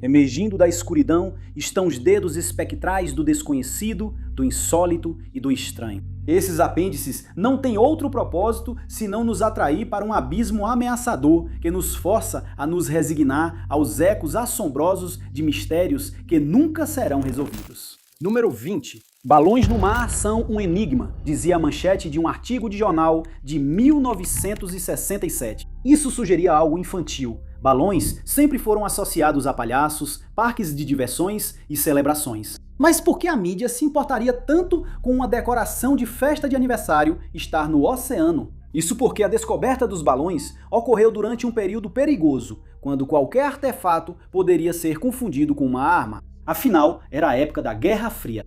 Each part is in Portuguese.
Emergindo da escuridão estão os dedos espectrais do desconhecido, do insólito e do estranho. Esses apêndices não têm outro propósito senão nos atrair para um abismo ameaçador que nos força a nos resignar aos ecos assombrosos de mistérios que nunca serão resolvidos. Número 20. Balões no mar são um enigma, dizia a manchete de um artigo de jornal de 1967. Isso sugeria algo infantil. Balões sempre foram associados a palhaços, parques de diversões e celebrações. Mas por que a mídia se importaria tanto com uma decoração de festa de aniversário estar no oceano? Isso porque a descoberta dos balões ocorreu durante um período perigoso, quando qualquer artefato poderia ser confundido com uma arma. Afinal, era a época da Guerra Fria.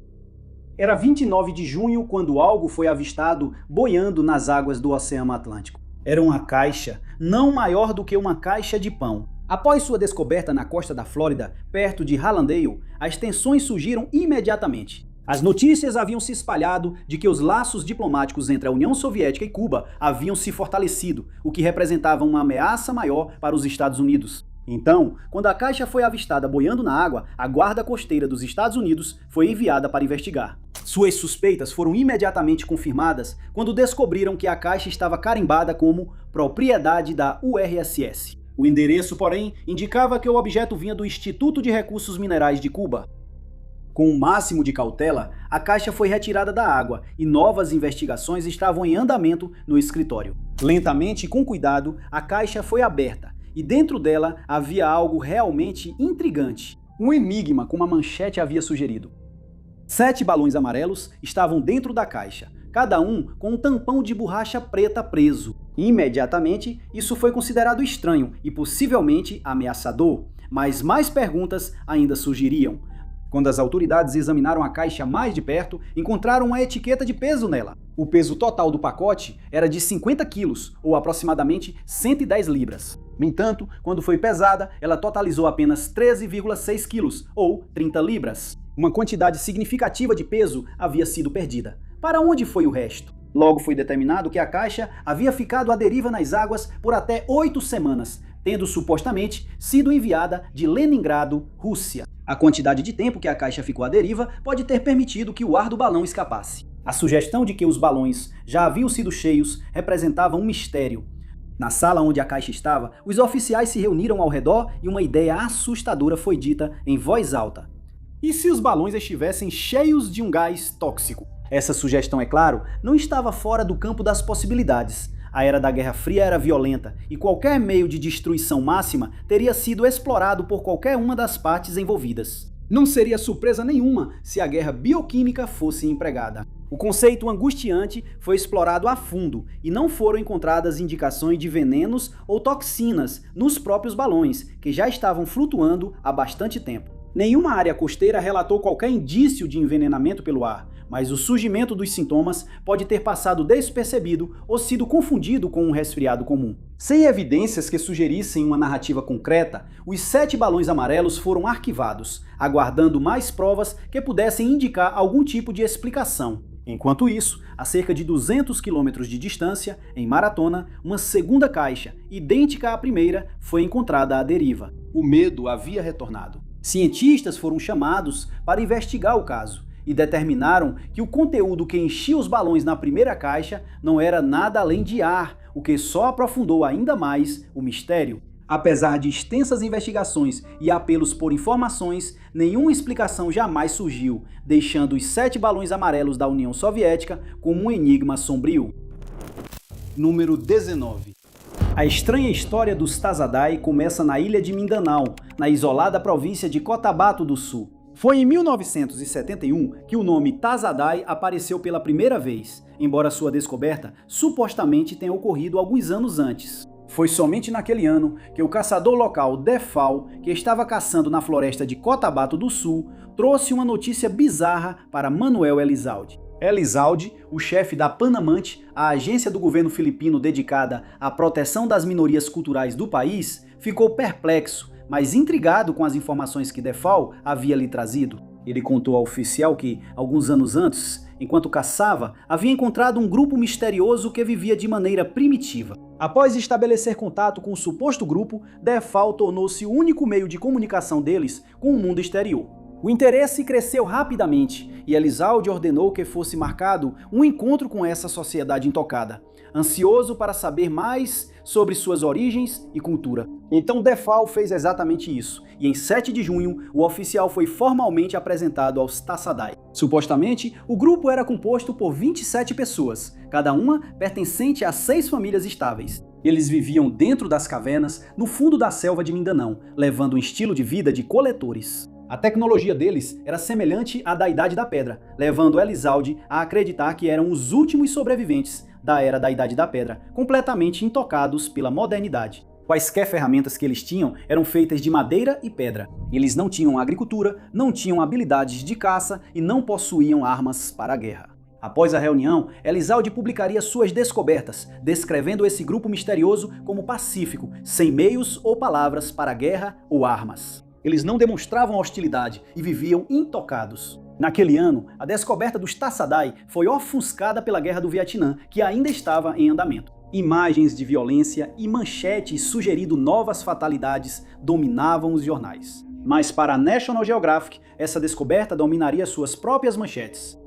Era 29 de junho quando algo foi avistado boiando nas águas do Oceano Atlântico. Era uma caixa, não maior do que uma caixa de pão. Após sua descoberta na costa da Flórida, perto de Hallandale, as tensões surgiram imediatamente. As notícias haviam se espalhado de que os laços diplomáticos entre a União Soviética e Cuba haviam se fortalecido, o que representava uma ameaça maior para os Estados Unidos. Então, quando a caixa foi avistada boiando na água, a Guarda Costeira dos Estados Unidos foi enviada para investigar. Suas suspeitas foram imediatamente confirmadas quando descobriram que a caixa estava carimbada como propriedade da URSS. O endereço, porém, indicava que o objeto vinha do Instituto de Recursos Minerais de Cuba. Com o máximo de cautela, a caixa foi retirada da água e novas investigações estavam em andamento no escritório. Lentamente e com cuidado, a caixa foi aberta e dentro dela havia algo realmente intrigante. Um enigma, como a manchete havia sugerido. 7 balões amarelos estavam dentro da caixa, cada um com um tampão de borracha preta preso. Imediatamente, isso foi considerado estranho e possivelmente ameaçador, mas mais perguntas ainda surgiriam. Quando as autoridades examinaram a caixa mais de perto, encontraram uma etiqueta de peso nela. O peso total do pacote era de 50 quilos, ou aproximadamente 110 libras. No entanto, quando foi pesada, ela totalizou apenas 13,6 quilos, ou 30 libras. Uma quantidade significativa de peso havia sido perdida. Para onde foi o resto? Logo foi determinado que a caixa havia ficado à deriva nas águas por até 8 semanas, tendo supostamente sido enviada de Leningrado, Rússia. A quantidade de tempo que a caixa ficou à deriva pode ter permitido que o ar do balão escapasse. A sugestão de que os balões já haviam sido cheios representava um mistério. Na sala onde a caixa estava, os oficiais se reuniram ao redor e uma ideia assustadora foi dita em voz alta. E se os balões estivessem cheios de um gás tóxico? Essa sugestão, é claro, não estava fora do campo das possibilidades. A era da Guerra Fria era violenta e qualquer meio de destruição máxima teria sido explorado por qualquer uma das partes envolvidas. Não seria surpresa nenhuma se a guerra bioquímica fosse empregada. O conceito angustiante foi explorado a fundo e não foram encontradas indicações de venenos ou toxinas nos próprios balões, que já estavam flutuando há bastante tempo. Nenhuma área costeira relatou qualquer indício de envenenamento pelo ar, mas o surgimento dos sintomas pode ter passado despercebido ou sido confundido com um resfriado comum. Sem evidências que sugerissem uma narrativa concreta, os 7 balões amarelos foram arquivados, aguardando mais provas que pudessem indicar algum tipo de explicação. Enquanto isso, a cerca de 200 quilômetros de distância, em Maratona, uma segunda caixa, idêntica à primeira, foi encontrada à deriva. O medo havia retornado. Cientistas foram chamados para investigar o caso e determinaram que o conteúdo que enchia os balões na primeira caixa não era nada além de ar, o que só aprofundou ainda mais o mistério. Apesar de extensas investigações e apelos por informações, nenhuma explicação jamais surgiu, deixando os 7 balões amarelos da União Soviética como um enigma sombrio. Número 19. A estranha história dos Tazadai começa na ilha de Mindanao, na isolada província de Cotabato do Sul. Foi em 1971 que o nome Tazadai apareceu pela primeira vez, embora sua descoberta supostamente tenha ocorrido alguns anos antes. Foi somente naquele ano que o caçador local Defal, que estava caçando na floresta de Cotabato do Sul, trouxe uma notícia bizarra para Manuel Elizalde. Elizalde, o chefe da Panamante, a agência do governo filipino dedicada à proteção das minorias culturais do país, ficou perplexo, mas intrigado com as informações que Defal havia lhe trazido. Ele contou ao oficial que, alguns anos antes, enquanto caçava, havia encontrado um grupo misterioso que vivia de maneira primitiva. Após estabelecer contato com o suposto grupo, Defal tornou-se o único meio de comunicação deles com o mundo exterior. O interesse cresceu rapidamente e Elizalde ordenou que fosse marcado um encontro com essa sociedade intocada, ansioso para saber mais sobre suas origens e cultura. Então Defal fez exatamente isso, e em 7 de junho o oficial foi formalmente apresentado aos Tassadai. Supostamente, o grupo era composto por 27 pessoas, cada uma pertencente a 6 famílias estáveis. Eles viviam dentro das cavernas, no fundo da selva de Mindanão, levando um estilo de vida de coletores. A tecnologia deles era semelhante à da Idade da Pedra, levando Elizalde a acreditar que eram os últimos sobreviventes da Era da Idade da Pedra, completamente intocados pela modernidade. Quaisquer ferramentas que eles tinham eram feitas de madeira e pedra. Eles não tinham agricultura, não tinham habilidades de caça e não possuíam armas para a guerra. Após a reunião, Elizalde publicaria suas descobertas, descrevendo esse grupo misterioso como pacífico, sem meios ou palavras para guerra ou armas. Eles não demonstravam hostilidade e viviam intocados. Naquele ano, a descoberta dos Tassadai foi ofuscada pela Guerra do Vietnã, que ainda estava em andamento. Imagens de violência e manchetes sugerindo novas fatalidades dominavam os jornais. Mas para a National Geographic, essa descoberta dominaria suas próprias manchetes.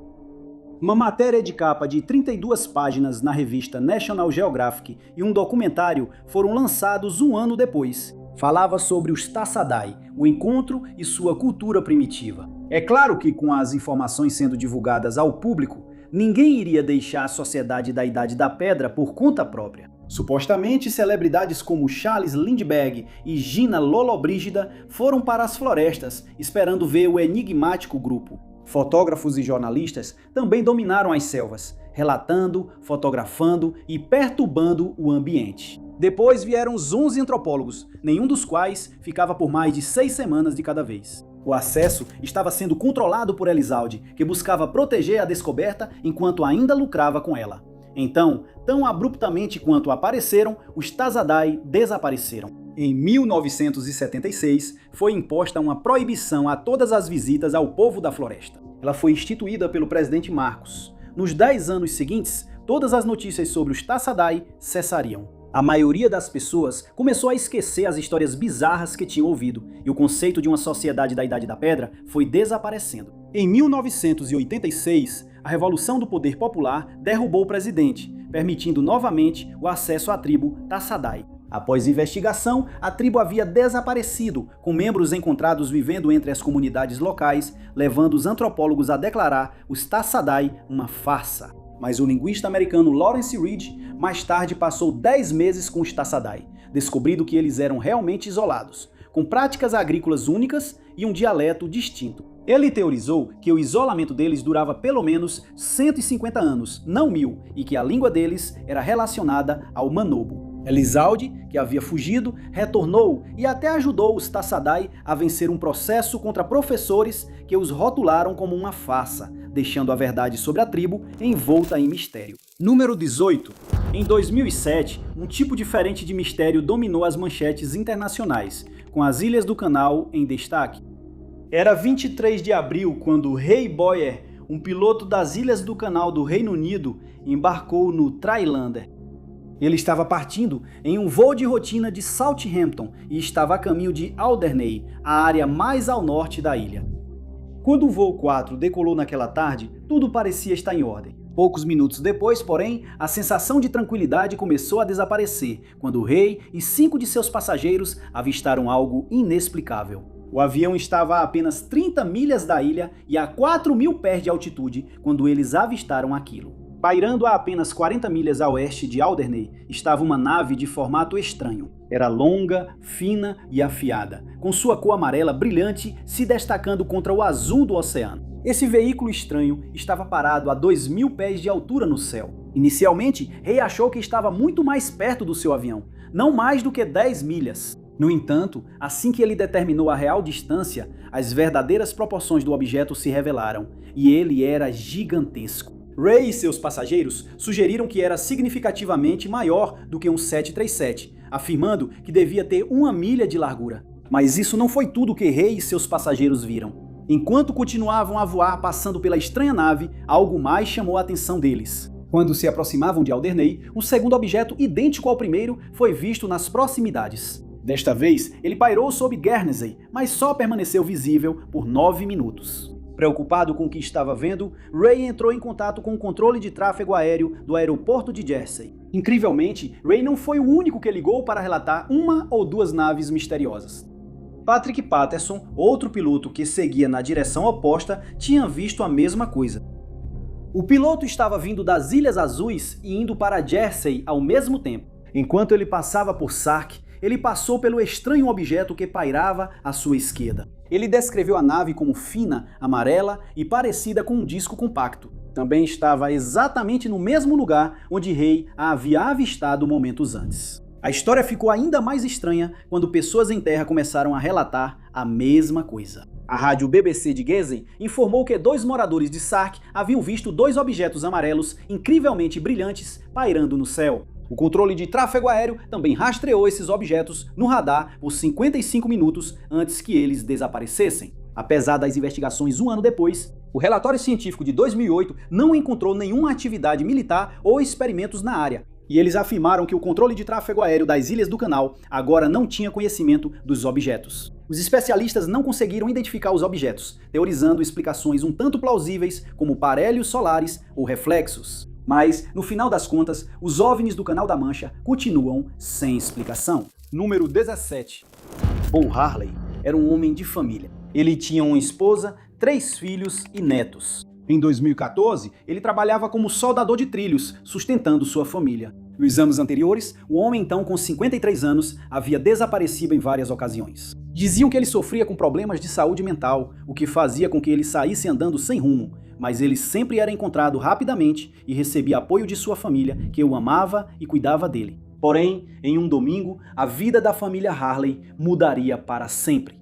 Uma matéria de capa de 32 páginas na revista National Geographic e um documentário foram lançados um ano depois. Falava sobre os Tassadai, o encontro e sua cultura primitiva. É claro que com as informações sendo divulgadas ao público, ninguém iria deixar a sociedade da Idade da Pedra por conta própria. Supostamente, celebridades como Charles Lindbergh e Gina Lollobrigida foram para as florestas, esperando ver o enigmático grupo. Fotógrafos e jornalistas também dominaram as selvas, relatando, fotografando e perturbando o ambiente. Depois vieram os 11 antropólogos, nenhum dos quais ficava por mais de 6 semanas de cada vez. O acesso estava sendo controlado por Elizalde, que buscava proteger a descoberta enquanto ainda lucrava com ela. Então, tão abruptamente quanto apareceram, os Tassadai desapareceram. Em 1976, foi imposta uma proibição a todas as visitas ao povo da floresta. Ela foi instituída pelo presidente Marcos. Nos 10 anos seguintes, todas as notícias sobre os Tassadai cessariam. A maioria das pessoas começou a esquecer as histórias bizarras que tinham ouvido, e o conceito de uma sociedade da Idade da Pedra foi desaparecendo. Em 1986, a Revolução do Poder Popular derrubou o presidente, permitindo novamente o acesso à tribo Tassadai. Após investigação, a tribo havia desaparecido, com membros encontrados vivendo entre as comunidades locais, levando os antropólogos a declarar os Tassadai uma farsa. Mas o linguista americano Lawrence Reed mais tarde passou 10 meses com os Tassadai, descobrindo que eles eram realmente isolados, com práticas agrícolas únicas e um dialeto distinto. Ele teorizou que o isolamento deles durava pelo menos 150 anos, não 1000, e que a língua deles era relacionada ao manobo. Elizalde, que havia fugido, retornou e até ajudou os Tassadai a vencer um processo contra professores que os rotularam como uma farsa, deixando a verdade sobre a tribo envolta em mistério. Número 18. Em 2007, um tipo diferente de mistério dominou as manchetes internacionais, com as Ilhas do Canal em destaque. Era 23 de abril quando Ray Boyer, um piloto das Ilhas do Canal do Reino Unido, embarcou no Trailander. Ele estava partindo em um voo de rotina de Southampton e estava a caminho de Alderney, a área mais ao norte da ilha. Quando o voo 4 decolou naquela tarde, tudo parecia estar em ordem. Poucos minutos depois, porém, a sensação de tranquilidade começou a desaparecer, quando o rei e 5 de seus passageiros avistaram algo inexplicável. O avião estava a apenas 30 milhas da ilha e a 4.000 pés de altitude quando eles avistaram aquilo. Pairando a apenas 40 milhas a oeste de Alderney, estava uma nave de formato estranho. Era longa, fina e afiada, com sua cor amarela brilhante se destacando contra o azul do oceano. Esse veículo estranho estava parado a 2.000 pés de altura no céu. Inicialmente, Ray achou que estava muito mais perto do seu avião, não mais do que 10 milhas. No entanto, assim que ele determinou a real distância, as verdadeiras proporções do objeto se revelaram, e ele era gigantesco. Ray e seus passageiros sugeriram que era significativamente maior do que um 737, afirmando que devia ter 1 milha de largura. Mas isso não foi tudo que Ray e seus passageiros viram. Enquanto continuavam a voar passando pela estranha nave, algo mais chamou a atenção deles. Quando se aproximavam de Alderney, um segundo objeto idêntico ao primeiro foi visto nas proximidades. Desta vez, ele pairou sobre Guernsey, mas só permaneceu visível por 9 minutos. Preocupado com o que estava vendo, Ray entrou em contato com o controle de tráfego aéreo do aeroporto de Jersey. Incrivelmente, Ray não foi o único que ligou para relatar uma ou duas naves misteriosas. Patrick Patterson, outro piloto que seguia na direção oposta, tinha visto a mesma coisa. O piloto estava vindo das Ilhas Azuis e indo para Jersey ao mesmo tempo. Enquanto ele passava por Sark, ele passou pelo estranho objeto que pairava à sua esquerda. Ele descreveu a nave como fina, amarela e parecida com um disco compacto. Também estava exatamente no mesmo lugar onde Ray a havia avistado momentos antes. A história ficou ainda mais estranha quando pessoas em terra começaram a relatar a mesma coisa. A rádio BBC de Guernsey informou que 2 moradores de Sark haviam visto 2 objetos amarelos incrivelmente brilhantes pairando no céu. O controle de tráfego aéreo também rastreou esses objetos no radar por 55 minutos antes que eles desaparecessem. Apesar das investigações um ano depois, o relatório científico de 2008 não encontrou nenhuma atividade militar ou experimentos na área, e eles afirmaram que o controle de tráfego aéreo das Ilhas do Canal agora não tinha conhecimento dos objetos. Os especialistas não conseguiram identificar os objetos, teorizando explicações um tanto plausíveis como parelhos solares ou reflexos. Mas, no final das contas, os OVNIs do Canal da Mancha continuam sem explicação. Número 17. Paul Harley era um homem de família. Ele tinha uma esposa, 3 filhos e netos. Em 2014, ele trabalhava como soldador de trilhos, sustentando sua família. Nos anos anteriores, o homem, então com 53 anos, havia desaparecido em várias ocasiões. Diziam que ele sofria com problemas de saúde mental, o que fazia com que ele saísse andando sem rumo, mas ele sempre era encontrado rapidamente e recebia apoio de sua família, que o amava e cuidava dele. Porém, em um domingo, a vida da família Harley mudaria para sempre.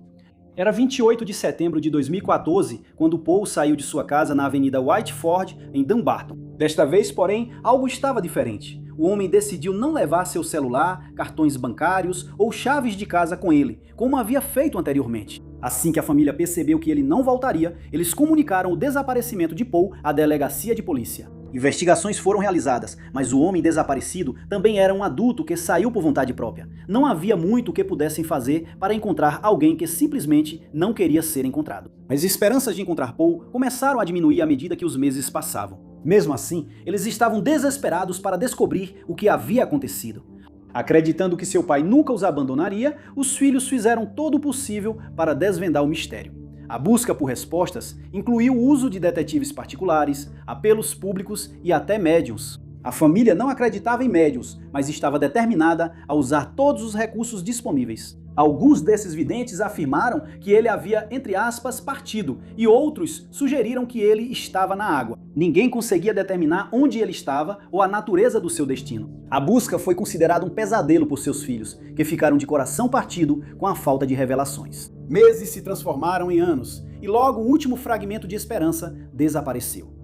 Era 28 de setembro de 2014, quando Paul saiu de sua casa na Avenida Whiteford, em Dumbarton. Desta vez, porém, algo estava diferente. O homem decidiu não levar seu celular, cartões bancários ou chaves de casa com ele, como havia feito anteriormente. Assim que a família percebeu que ele não voltaria, eles comunicaram o desaparecimento de Paul à delegacia de polícia. Investigações foram realizadas, mas o homem desaparecido também era um adulto que saiu por vontade própria. Não havia muito o que pudessem fazer para encontrar alguém que simplesmente não queria ser encontrado. As esperanças de encontrar Paul começaram a diminuir à medida que os meses passavam. Mesmo assim, eles estavam desesperados para descobrir o que havia acontecido. Acreditando que seu pai nunca os abandonaria, os filhos fizeram todo o possível para desvendar o mistério. A busca por respostas incluiu o uso de detetives particulares, apelos públicos e até médiuns. A família não acreditava em médiuns, mas estava determinada a usar todos os recursos disponíveis. Alguns desses videntes afirmaram que ele havia, entre aspas, partido, e outros sugeriram que ele estava na água. Ninguém conseguia determinar onde ele estava ou a natureza do seu destino. A busca foi considerada um pesadelo por seus filhos, que ficaram de coração partido com a falta de revelações. Meses se transformaram em anos, e logo o último fragmento de esperança desapareceu.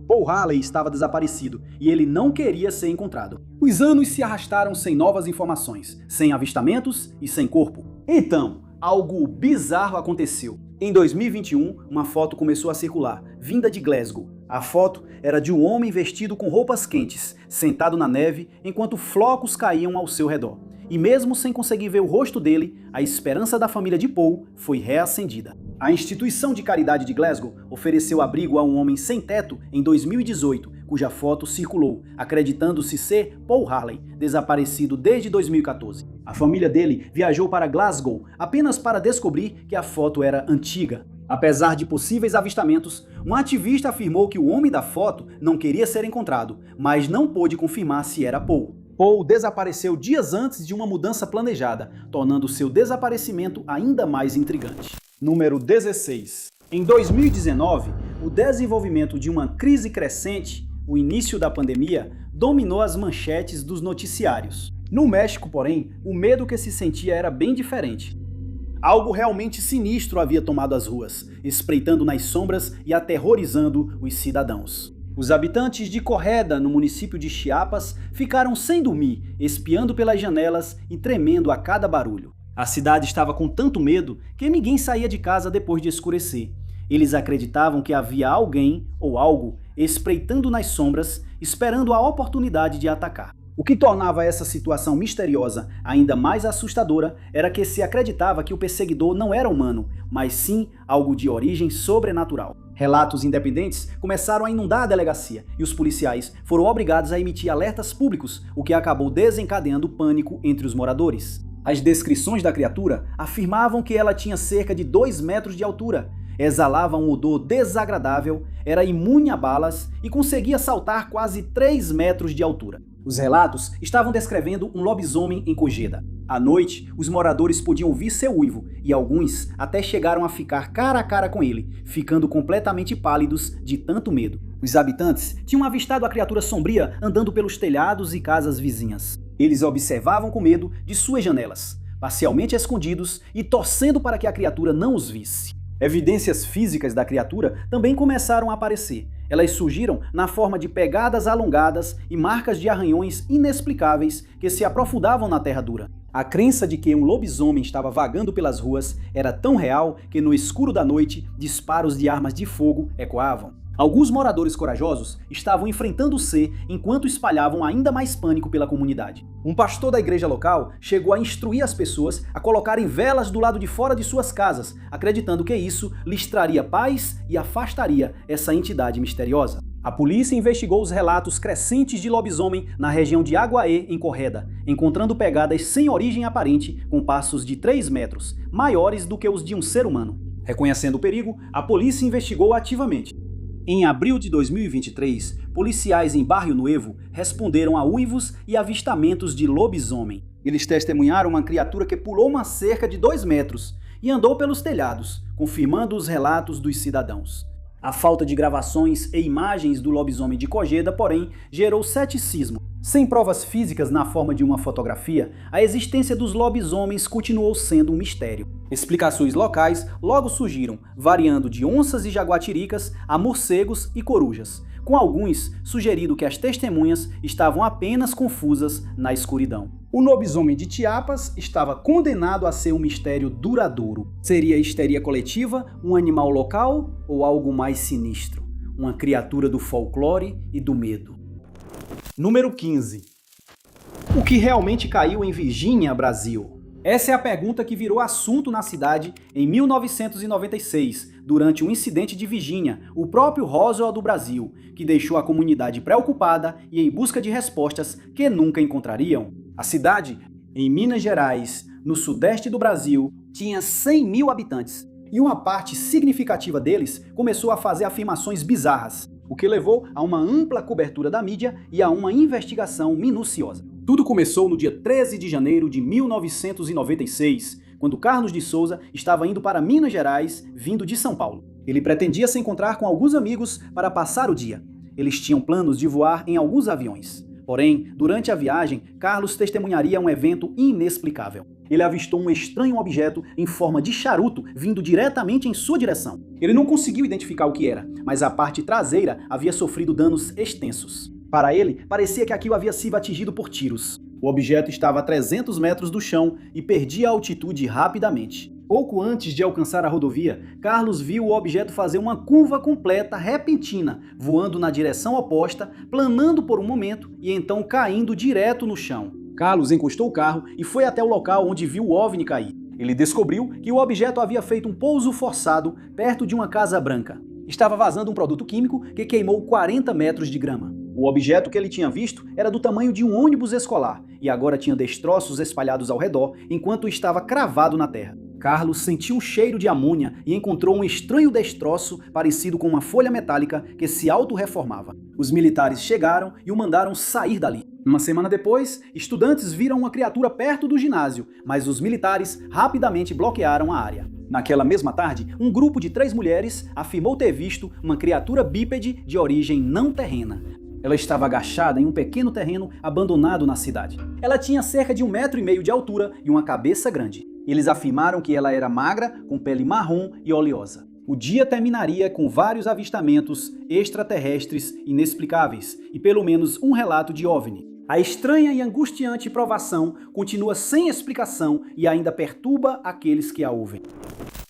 Paul Harley estava desaparecido e ele não queria ser encontrado. Os anos se arrastaram sem novas informações, sem avistamentos e sem corpo. Então, algo bizarro aconteceu. Em 2021, uma foto começou a circular, vinda de Glasgow. A foto era de um homem vestido com roupas quentes, sentado na neve, enquanto flocos caíam ao seu redor. E mesmo sem conseguir ver o rosto dele, a esperança da família de Paul foi reacendida. A instituição de caridade de Glasgow ofereceu abrigo a um homem sem teto em 2018, cuja foto circulou, acreditando-se ser Paul Harley, desaparecido desde 2014. A família dele viajou para Glasgow apenas para descobrir que a foto era antiga. Apesar de possíveis avistamentos, um ativista afirmou que o homem da foto não queria ser encontrado, mas não pôde confirmar se era Paul. Paul desapareceu dias antes de uma mudança planejada, tornando seu desaparecimento ainda mais intrigante. Número 16. Em 2019, o desenvolvimento de uma crise crescente, o início da pandemia, dominou as manchetes dos noticiários. No México, porém, o medo que se sentia era bem diferente. Algo realmente sinistro havia tomado as ruas, espreitando nas sombras e aterrorizando os cidadãos. Os habitantes de Correda, no município de Chiapas, ficaram sem dormir, espiando pelas janelas e tremendo a cada barulho. A cidade estava com tanto medo que ninguém saía de casa depois de escurecer. Eles acreditavam que havia alguém ou algo espreitando nas sombras, esperando a oportunidade de atacar. O que tornava essa situação misteriosa ainda mais assustadora era que se acreditava que o perseguidor não era humano, mas sim algo de origem sobrenatural. Relatos independentes começaram a inundar a delegacia e os policiais foram obrigados a emitir alertas públicos, o que acabou desencadeando pânico entre os moradores. As descrições da criatura afirmavam que ela tinha cerca de 2 metros de altura, exalava um odor desagradável, era imune a balas e conseguia saltar quase 3 metros de altura. Os relatos estavam descrevendo um lobisomem em Cogeda. À noite, os moradores podiam ouvir seu uivo e alguns até chegaram a ficar cara a cara com ele, ficando completamente pálidos de tanto medo. Os habitantes tinham avistado a criatura sombria andando pelos telhados e casas vizinhas. Eles observavam com medo de suas janelas, parcialmente escondidos e torcendo para que a criatura não os visse. Evidências físicas da criatura também começaram a aparecer. Elas surgiram na forma de pegadas alongadas e marcas de arranhões inexplicáveis que se aprofundavam na terra dura. A crença de que um lobisomem estava vagando pelas ruas era tão real que no escuro da noite, disparos de armas de fogo ecoavam. Alguns moradores corajosos estavam enfrentando o ser enquanto espalhavam ainda mais pânico pela comunidade. Um pastor da igreja local chegou a instruir as pessoas a colocarem velas do lado de fora de suas casas, acreditando que isso lhes traria paz e afastaria essa entidade misteriosa. A polícia investigou os relatos crescentes de lobisomem na região de Aguaê, em Correda, encontrando pegadas sem origem aparente com passos de 3 metros, maiores do que os de um ser humano. Reconhecendo o perigo, a polícia investigou ativamente. Em abril de 2023, policiais em Barrio Nuevo responderam a uivos e avistamentos de lobisomem. Eles testemunharam uma criatura que pulou uma cerca de 2 metros e andou pelos telhados, confirmando os relatos dos cidadãos. A falta de gravações e imagens do lobisomem de Cogeda, porém, gerou ceticismo. Sem provas físicas na forma de uma fotografia, a existência dos lobisomens continuou sendo um mistério. Explicações locais logo surgiram, variando de onças e jaguatiricas a morcegos e corujas, com alguns sugerindo que as testemunhas estavam apenas confusas na escuridão. O lobisomem de Chiapas estava condenado a ser um mistério duradouro. Seria histeria coletiva, um animal local ou algo mais sinistro? Uma criatura do folclore e do medo. Número 15. O que realmente caiu em Virgínia, Brasil? Essa é a pergunta que virou assunto na cidade em 1996, durante um incidente de Virgínia, o próprio Roswell do Brasil, que deixou a comunidade preocupada e em busca de respostas que nunca encontrariam. A cidade, em Minas Gerais, no sudeste do Brasil, tinha 100 mil habitantes, e uma parte significativa deles começou a fazer afirmações bizarras, o que levou a uma ampla cobertura da mídia e a uma investigação minuciosa. Tudo começou no dia 13 de janeiro de 1996, quando Carlos de Souza estava indo para Minas Gerais, vindo de São Paulo. Ele pretendia se encontrar com alguns amigos para passar o dia. Eles tinham planos de voar em alguns aviões. Porém, durante a viagem, Carlos testemunharia um evento inexplicável. Ele avistou um estranho objeto em forma de charuto vindo diretamente em sua direção. Ele não conseguiu identificar o que era, mas a parte traseira havia sofrido danos extensos. Para ele, parecia que aquilo havia sido atingido por tiros. O objeto estava a 300 metros do chão e perdia a altitude rapidamente. Pouco antes de alcançar a rodovia, Carlos viu o objeto fazer uma curva completa repentina, voando na direção oposta, planando por um momento e então caindo direto no chão. Carlos encostou o carro e foi até o local onde viu o OVNI cair. Ele descobriu que o objeto havia feito um pouso forçado perto de uma casa branca. Estava vazando um produto químico que queimou 40 metros de grama. O objeto que ele tinha visto era do tamanho de um ônibus escolar e agora tinha destroços espalhados ao redor enquanto estava cravado na terra. Carlos sentiu um cheiro de amônia e encontrou um estranho destroço parecido com uma folha metálica que se autorreformava. Os militares chegaram e o mandaram sair dali. Uma semana depois, estudantes viram uma criatura perto do ginásio, mas os militares rapidamente bloquearam a área. Naquela mesma tarde, um grupo de 3 mulheres afirmou ter visto uma criatura bípede de origem não terrena. Ela estava agachada em um pequeno terreno abandonado na cidade. Ela tinha cerca de 1,5 metro de altura e uma cabeça grande. Eles afirmaram que ela era magra, com pele marrom e oleosa. O dia terminaria com vários avistamentos extraterrestres inexplicáveis e pelo menos um relato de OVNI. A estranha e angustiante provação continua sem explicação e ainda perturba aqueles que a ouvem.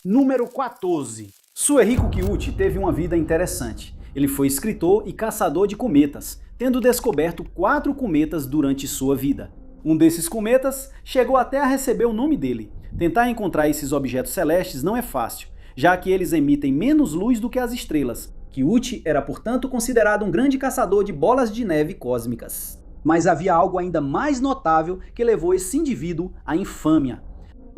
Número 14. Suehiko Kiyuchi teve uma vida interessante. Ele foi escritor e caçador de cometas, tendo descoberto 4 cometas durante sua vida. Um desses cometas chegou até a receber o nome dele. Tentar encontrar esses objetos celestes não é fácil, já que eles emitem menos luz do que as estrelas. Kiyuchi era, portanto, considerado um grande caçador de bolas de neve cósmicas. Mas havia algo ainda mais notável que levou esse indivíduo à infâmia.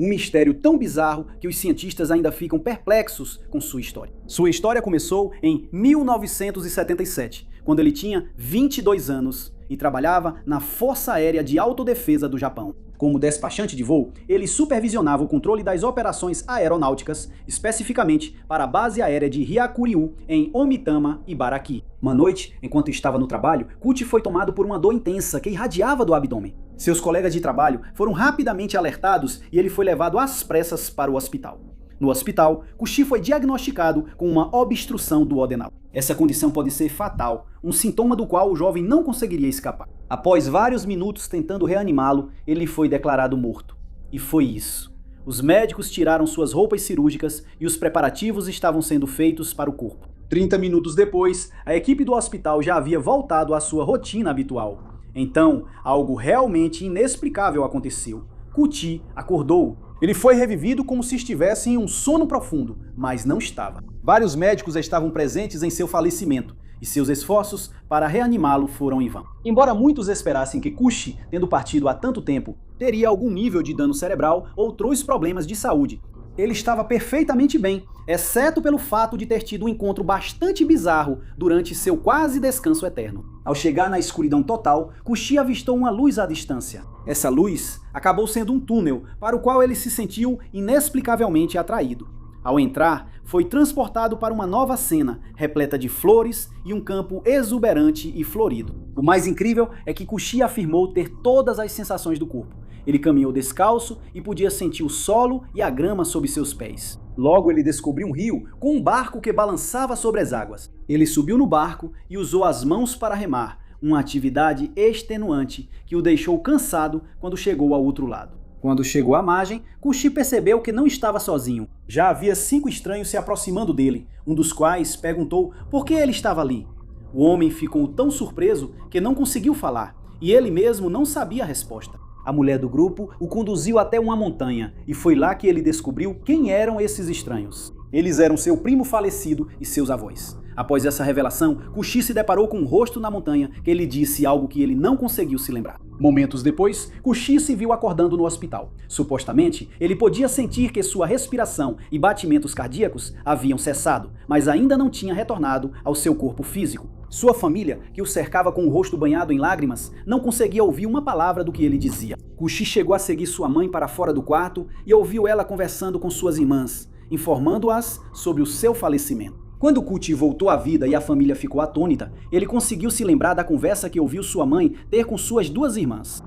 Um mistério tão bizarro que os cientistas ainda ficam perplexos com sua história. Sua história começou em 1977, quando ele tinha 22 anos e trabalhava na Força Aérea de Autodefesa do Japão. Como despachante de voo, ele supervisionava o controle das operações aeronáuticas, especificamente para a base aérea de Hyakuryu, em Omitama, Ibaraki. Uma noite, enquanto estava no trabalho, Kuti foi tomado por uma dor intensa que irradiava do abdômen. Seus colegas de trabalho foram rapidamente alertados e ele foi levado às pressas para o hospital. No hospital, Kushi foi diagnosticado com uma obstrução do duodenal. Essa condição pode ser fatal, um sintoma do qual o jovem não conseguiria escapar. Após vários minutos tentando reanimá-lo, ele foi declarado morto. E foi isso. Os médicos tiraram suas roupas cirúrgicas e os preparativos estavam sendo feitos para o corpo. 30 minutos depois, a equipe do hospital já havia voltado à sua rotina habitual. Então, algo realmente inexplicável aconteceu. Kuti acordou. Ele foi revivido como se estivesse em um sono profundo, mas não estava. Vários médicos estavam presentes em seu falecimento, e seus esforços para reanimá-lo foram em vão. Embora muitos esperassem que Kushi, tendo partido há tanto tempo, teria algum nível de dano cerebral ou outros problemas de saúde, ele estava perfeitamente bem, exceto pelo fato de ter tido um encontro bastante bizarro durante seu quase descanso eterno. Ao chegar na escuridão total, Kushi avistou uma luz à distância. Essa luz acabou sendo um túnel para o qual ele se sentiu inexplicavelmente atraído. Ao entrar, foi transportado para uma nova cena, repleta de flores e um campo exuberante e florido. O mais incrível é que Kushi afirmou ter todas as sensações do corpo. Ele caminhou descalço e podia sentir o solo e a grama sob seus pés. Logo ele descobriu um rio com um barco que balançava sobre as águas. Ele subiu no barco e usou as mãos para remar, uma atividade extenuante que o deixou cansado quando chegou ao outro lado. Quando chegou à margem, Kushi percebeu que não estava sozinho. Já havia 5 estranhos se aproximando dele, um dos quais perguntou por que ele estava ali. O homem ficou tão surpreso que não conseguiu falar, e ele mesmo não sabia a resposta. A mulher do grupo o conduziu até uma montanha, e foi lá que ele descobriu quem eram esses estranhos. Eles eram seu primo falecido e seus avós. Após essa revelação, Kushi se deparou com um rosto na montanha que lhe disse algo que ele não conseguiu se lembrar. Momentos depois, Kushi se viu acordando no hospital. Supostamente, ele podia sentir que sua respiração e batimentos cardíacos haviam cessado, mas ainda não tinha retornado ao seu corpo físico. Sua família, que o cercava com o rosto banhado em lágrimas, não conseguia ouvir uma palavra do que ele dizia. Kushi chegou a seguir sua mãe para fora do quarto e ouviu ela conversando com suas irmãs, informando-as sobre o seu falecimento. Quando Kuti voltou à vida e a família ficou atônita, ele conseguiu se lembrar da conversa que ouviu sua mãe ter com suas 2 irmãs.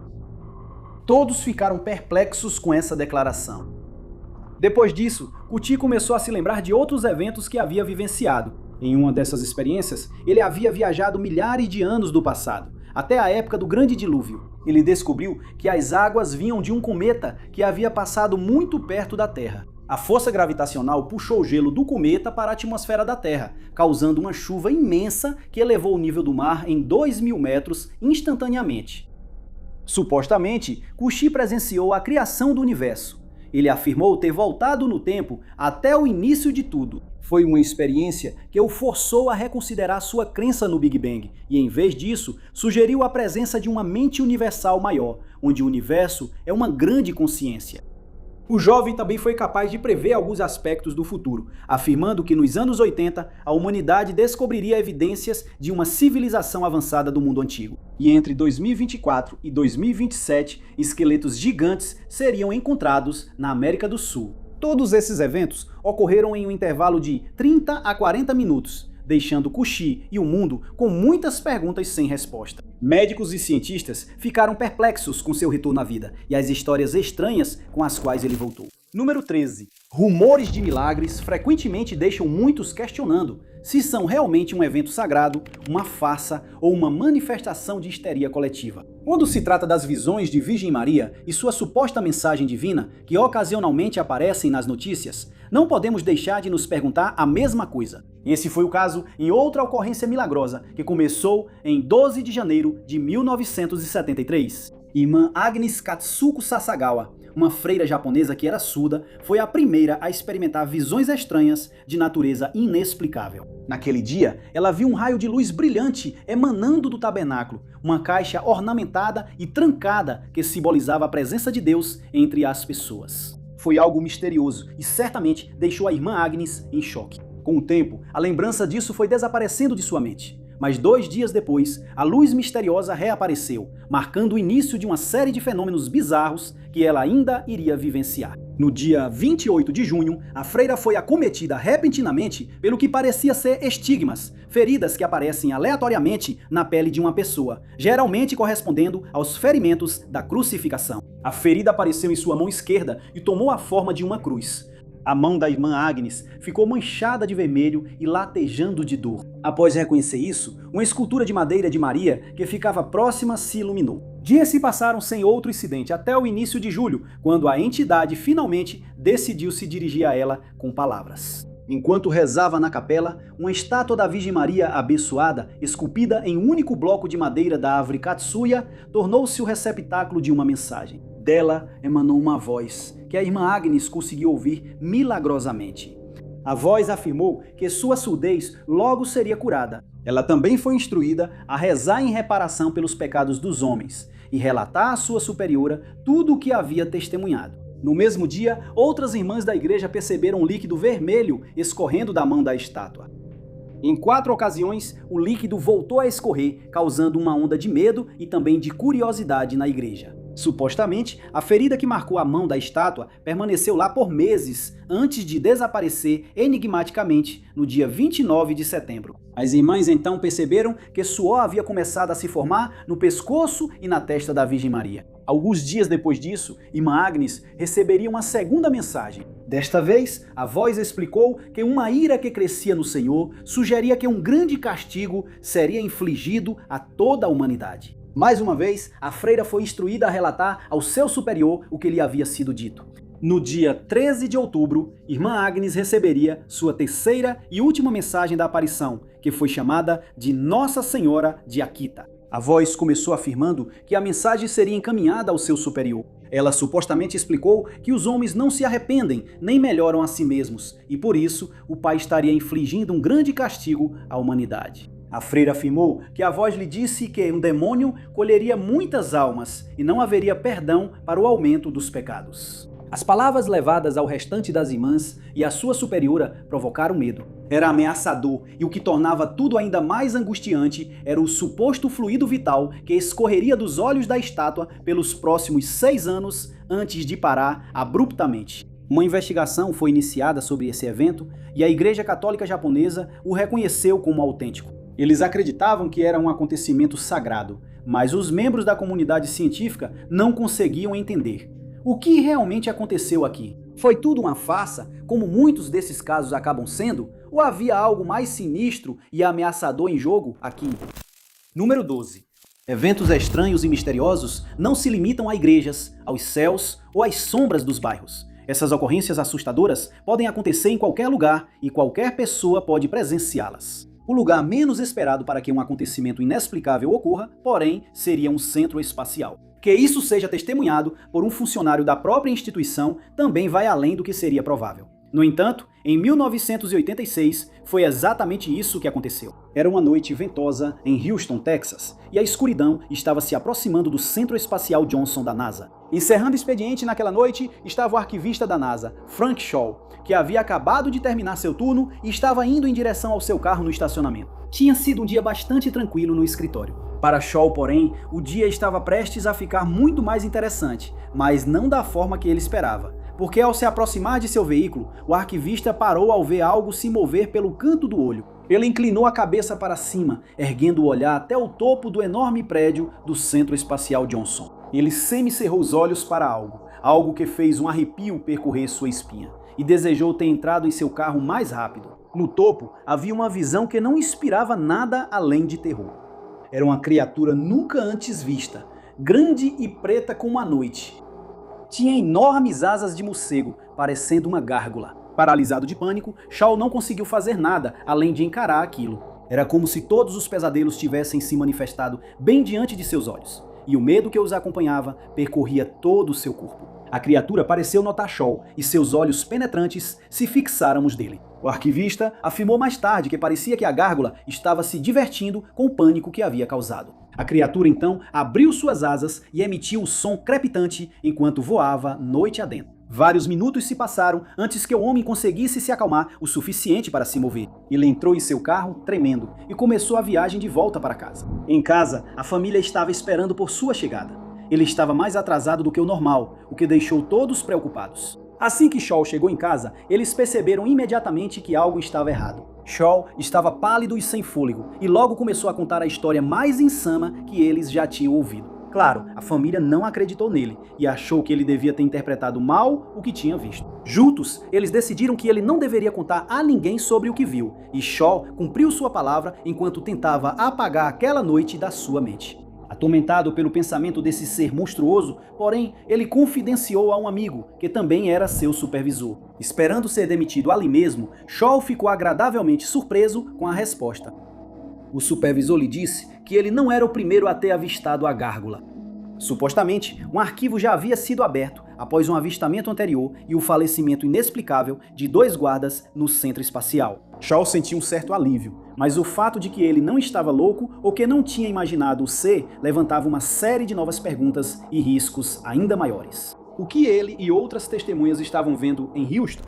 Todos ficaram perplexos com essa declaração. Depois disso, Kuti começou a se lembrar de outros eventos que havia vivenciado. Em uma dessas experiências, ele havia viajado milhares de anos do passado, até a época do Grande Dilúvio. Ele descobriu que as águas vinham de um cometa que havia passado muito perto da Terra. A força gravitacional puxou o gelo do cometa para a atmosfera da Terra, causando uma chuva imensa que elevou o nível do mar em 2.000 metros instantaneamente. Supostamente, Kushi presenciou a criação do universo. Ele afirmou ter voltado no tempo até o início de tudo. Foi uma experiência que o forçou a reconsiderar sua crença no Big Bang e, em vez disso, sugeriu a presença de uma mente universal maior, onde o universo é uma grande consciência. O jovem também foi capaz de prever alguns aspectos do futuro, afirmando que nos anos 80 a humanidade descobriria evidências de uma civilização avançada do mundo antigo. E entre 2024 e 2027, esqueletos gigantes seriam encontrados na América do Sul. Todos esses eventos ocorreram em um intervalo de 30 a 40 minutos, deixando Kushi e o mundo com muitas perguntas sem resposta. Médicos e cientistas ficaram perplexos com seu retorno à vida e as histórias estranhas com as quais ele voltou. Número 13. Rumores de milagres frequentemente deixam muitos questionando se são realmente um evento sagrado, uma farsa ou uma manifestação de histeria coletiva. Quando se trata das visões de Virgem Maria e sua suposta mensagem divina, que ocasionalmente aparecem nas notícias, não podemos deixar de nos perguntar a mesma coisa. Esse foi o caso em outra ocorrência milagrosa, que começou em 12 de janeiro de 1973. Irmã Agnes Katsuko Sasagawa, uma freira japonesa que era surda, foi a primeira a experimentar visões estranhas de natureza inexplicável. Naquele dia, ela viu um raio de luz brilhante emanando do tabernáculo, uma caixa ornamentada e trancada que simbolizava a presença de Deus entre as pessoas. Foi algo misterioso e certamente deixou a irmã Agnes em choque. Com o tempo, a lembrança disso foi desaparecendo de sua mente. Mas 2 dias depois, a luz misteriosa reapareceu, marcando o início de uma série de fenômenos bizarros que ela ainda iria vivenciar. No dia 28 de junho, a freira foi acometida repentinamente pelo que parecia ser estigmas, feridas que aparecem aleatoriamente na pele de uma pessoa, geralmente correspondendo aos ferimentos da crucificação. A ferida apareceu em sua mão esquerda e tomou a forma de uma cruz. A mão da irmã Agnes ficou manchada de vermelho e latejando de dor. Após reconhecer isso, uma escultura de madeira de Maria que ficava próxima se iluminou. Dias se passaram sem outro incidente até o início de julho, quando a entidade finalmente decidiu se dirigir a ela com palavras. Enquanto rezava na capela, uma estátua da Virgem Maria abençoada, esculpida em um único bloco de madeira da árvore Katsuya, tornou-se o receptáculo de uma mensagem. Dela emanou uma voz, que a irmã Agnes conseguiu ouvir milagrosamente. A voz afirmou que sua surdez logo seria curada. Ela também foi instruída a rezar em reparação pelos pecados dos homens e relatar à sua superiora tudo o que havia testemunhado. No mesmo dia, outras irmãs da igreja perceberam um líquido vermelho escorrendo da mão da estátua. Em 4 ocasiões, o líquido voltou a escorrer, causando uma onda de medo e também de curiosidade na igreja. Supostamente, a ferida que marcou a mão da estátua permaneceu lá por meses, antes de desaparecer enigmaticamente no dia 29 de setembro. As irmãs então perceberam que suor havia começado a se formar no pescoço e na testa da Virgem Maria. Alguns dias depois disso, irmã Agnes receberia uma segunda mensagem. Desta vez, a voz explicou que uma ira que crescia no Senhor sugeria que um grande castigo seria infligido a toda a humanidade. Mais uma vez, a freira foi instruída a relatar ao seu superior o que lhe havia sido dito. No dia 13 de outubro, irmã Agnes receberia sua terceira e última mensagem da aparição, que foi chamada de Nossa Senhora de Akita. A voz começou afirmando que a mensagem seria encaminhada ao seu superior. Ela supostamente explicou que os homens não se arrependem nem melhoram a si mesmos, e por isso o Pai estaria infligindo um grande castigo à humanidade. A freira afirmou que a voz lhe disse que um demônio colheria muitas almas e não haveria perdão para o aumento dos pecados. As palavras levadas ao restante das irmãs e à sua superiora provocaram medo. Era ameaçador e o que tornava tudo ainda mais angustiante era o suposto fluido vital que escorreria dos olhos da estátua pelos próximos 6 anos antes de parar abruptamente. Uma investigação foi iniciada sobre esse evento e a Igreja Católica Japonesa o reconheceu como autêntico. Eles acreditavam que era um acontecimento sagrado, mas os membros da comunidade científica não conseguiam entender. O que realmente aconteceu aqui? Foi tudo uma farsa, como muitos desses casos acabam sendo? Ou havia algo mais sinistro e ameaçador em jogo aqui? Número 12. Eventos estranhos e misteriosos não se limitam a igrejas, aos céus ou às sombras dos bairros. Essas ocorrências assustadoras podem acontecer em qualquer lugar e qualquer pessoa pode presenciá-las. O lugar menos esperado para que um acontecimento inexplicável ocorra, porém, seria um centro espacial. Que isso seja testemunhado por um funcionário da própria instituição também vai além do que seria provável. No entanto, em 1986, foi exatamente isso que aconteceu. Era uma noite ventosa em Houston, Texas, e a escuridão estava se aproximando do Centro Espacial Johnson da NASA. Encerrando o expediente naquela noite estava o arquivista da NASA, Frank Shaw, que havia acabado de terminar seu turno e estava indo em direção ao seu carro no estacionamento. Tinha sido um dia bastante tranquilo no escritório. Para Shaw, porém, o dia estava prestes a ficar muito mais interessante, mas não da forma que ele esperava. Porque ao se aproximar de seu veículo, o arquivista parou ao ver algo se mover pelo canto do olho. Ele inclinou a cabeça para cima, erguendo o olhar até o topo do enorme prédio do Centro Espacial Johnson. Ele semicerrou os olhos para algo, algo que fez um arrepio percorrer sua espinha, e desejou ter entrado em seu carro mais rápido. No topo havia uma visão que não inspirava nada além de terror. Era uma criatura nunca antes vista, grande e preta como a noite. Tinha enormes asas de morcego, parecendo uma gárgula. Paralisado de pânico, Shaw não conseguiu fazer nada além de encarar aquilo. Era como se todos os pesadelos tivessem se manifestado bem diante de seus olhos, e o medo que os acompanhava percorria todo o seu corpo. A criatura pareceu notar Shaw, e seus olhos penetrantes se fixaram nos dele. O arquivista afirmou mais tarde que parecia que a gárgula estava se divertindo com o pânico que havia causado. A criatura então abriu suas asas e emitiu um som crepitante enquanto voava noite adentro. Vários minutos se passaram antes que o homem conseguisse se acalmar o suficiente para se mover. Ele entrou em seu carro, tremendo, e começou a viagem de volta para casa. Em casa, a família estava esperando por sua chegada. Ele estava mais atrasado do que o normal, o que deixou todos preocupados. Assim que Shaw chegou em casa, eles perceberam imediatamente que algo estava errado. Shaw estava pálido e sem fôlego, e logo começou a contar a história mais insana que eles já tinham ouvido. Claro, a família não acreditou nele e achou que ele devia ter interpretado mal o que tinha visto. Juntos, eles decidiram que ele não deveria contar a ninguém sobre o que viu, e Shaw cumpriu sua palavra enquanto tentava apagar aquela noite da sua mente. Atormentado pelo pensamento desse ser monstruoso, porém, ele confidenciou a um amigo, que também era seu supervisor. Esperando ser demitido ali mesmo, Shaw ficou agradavelmente surpreso com a resposta. O supervisor lhe disse que ele não era o primeiro a ter avistado a gárgula. Supostamente, um arquivo já havia sido aberto após um avistamento anterior e o falecimento inexplicável de 2 guardas no centro espacial. Shaw sentiu um certo alívio, mas o fato de que ele não estava louco ou que não tinha imaginado o ser levantava uma série de novas perguntas e riscos ainda maiores. O que ele e outras testemunhas estavam vendo em Houston?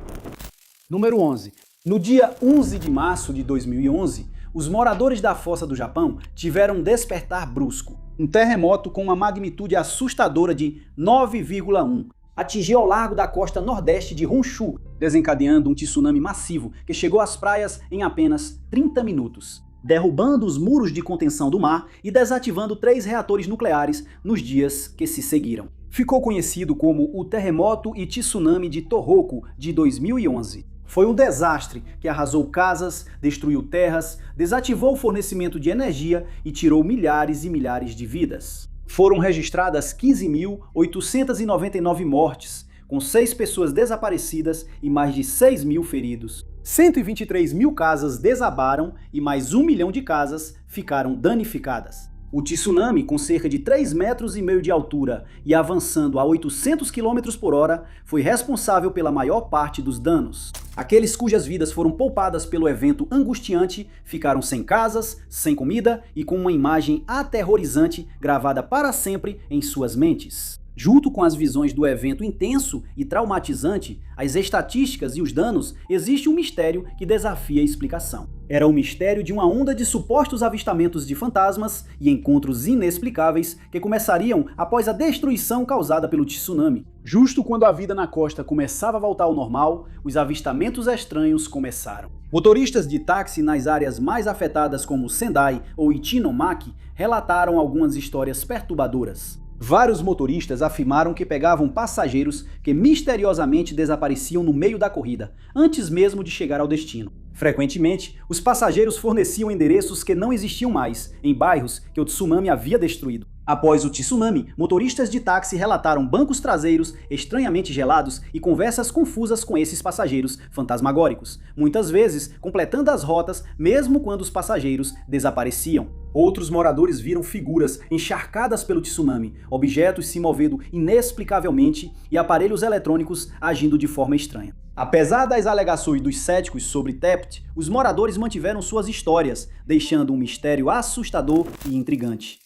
Número 11. No dia 11 de março de 2011, os moradores da fossa do Japão tiveram um despertar brusco. Um terremoto com uma magnitude assustadora de 9,1 atingiu ao largo da costa nordeste de Honshu, desencadeando um tsunami massivo que chegou às praias em apenas 30 minutos, derrubando os muros de contenção do mar e desativando 3 reatores nucleares nos dias que se seguiram. Ficou conhecido como o terremoto e tsunami de Tohoku de 2011. Foi um desastre que arrasou casas, destruiu terras, desativou o fornecimento de energia e tirou milhares e milhares de vidas. Foram registradas 15.899 mortes, com 6 pessoas desaparecidas e mais de 6 mil feridos. 123 mil casas desabaram e mais 1 milhão de casas ficaram danificadas. O tsunami, com cerca de 3,5 metros de altura e avançando a 800 km por hora, foi responsável pela maior parte dos danos. Aqueles cujas vidas foram poupadas pelo evento angustiante ficaram sem casas, sem comida e com uma imagem aterrorizante gravada para sempre em suas mentes. Junto com as visões do evento intenso e traumatizante, as estatísticas e os danos, existe um mistério que desafia a explicação. Era o mistério de uma onda de supostos avistamentos de fantasmas e encontros inexplicáveis que começariam após a destruição causada pelo tsunami. Justo quando a vida na costa começava a voltar ao normal, os avistamentos estranhos começaram. Motoristas de táxi nas áreas mais afetadas como Sendai ou Ichinomaki relataram algumas histórias perturbadoras. Vários motoristas afirmaram que pegavam passageiros que misteriosamente desapareciam no meio da corrida, antes mesmo de chegar ao destino. Frequentemente, os passageiros forneciam endereços que não existiam mais, em bairros que o tsunami havia destruído. Após o tsunami, motoristas de táxi relataram bancos traseiros estranhamente gelados e conversas confusas com esses passageiros fantasmagóricos, muitas vezes completando as rotas mesmo quando os passageiros desapareciam. Outros moradores viram figuras encharcadas pelo tsunami, objetos se movendo inexplicavelmente e aparelhos eletrônicos agindo de forma estranha. Apesar das alegações dos céticos sobre Tept, os moradores mantiveram suas histórias, deixando um mistério assustador e intrigante.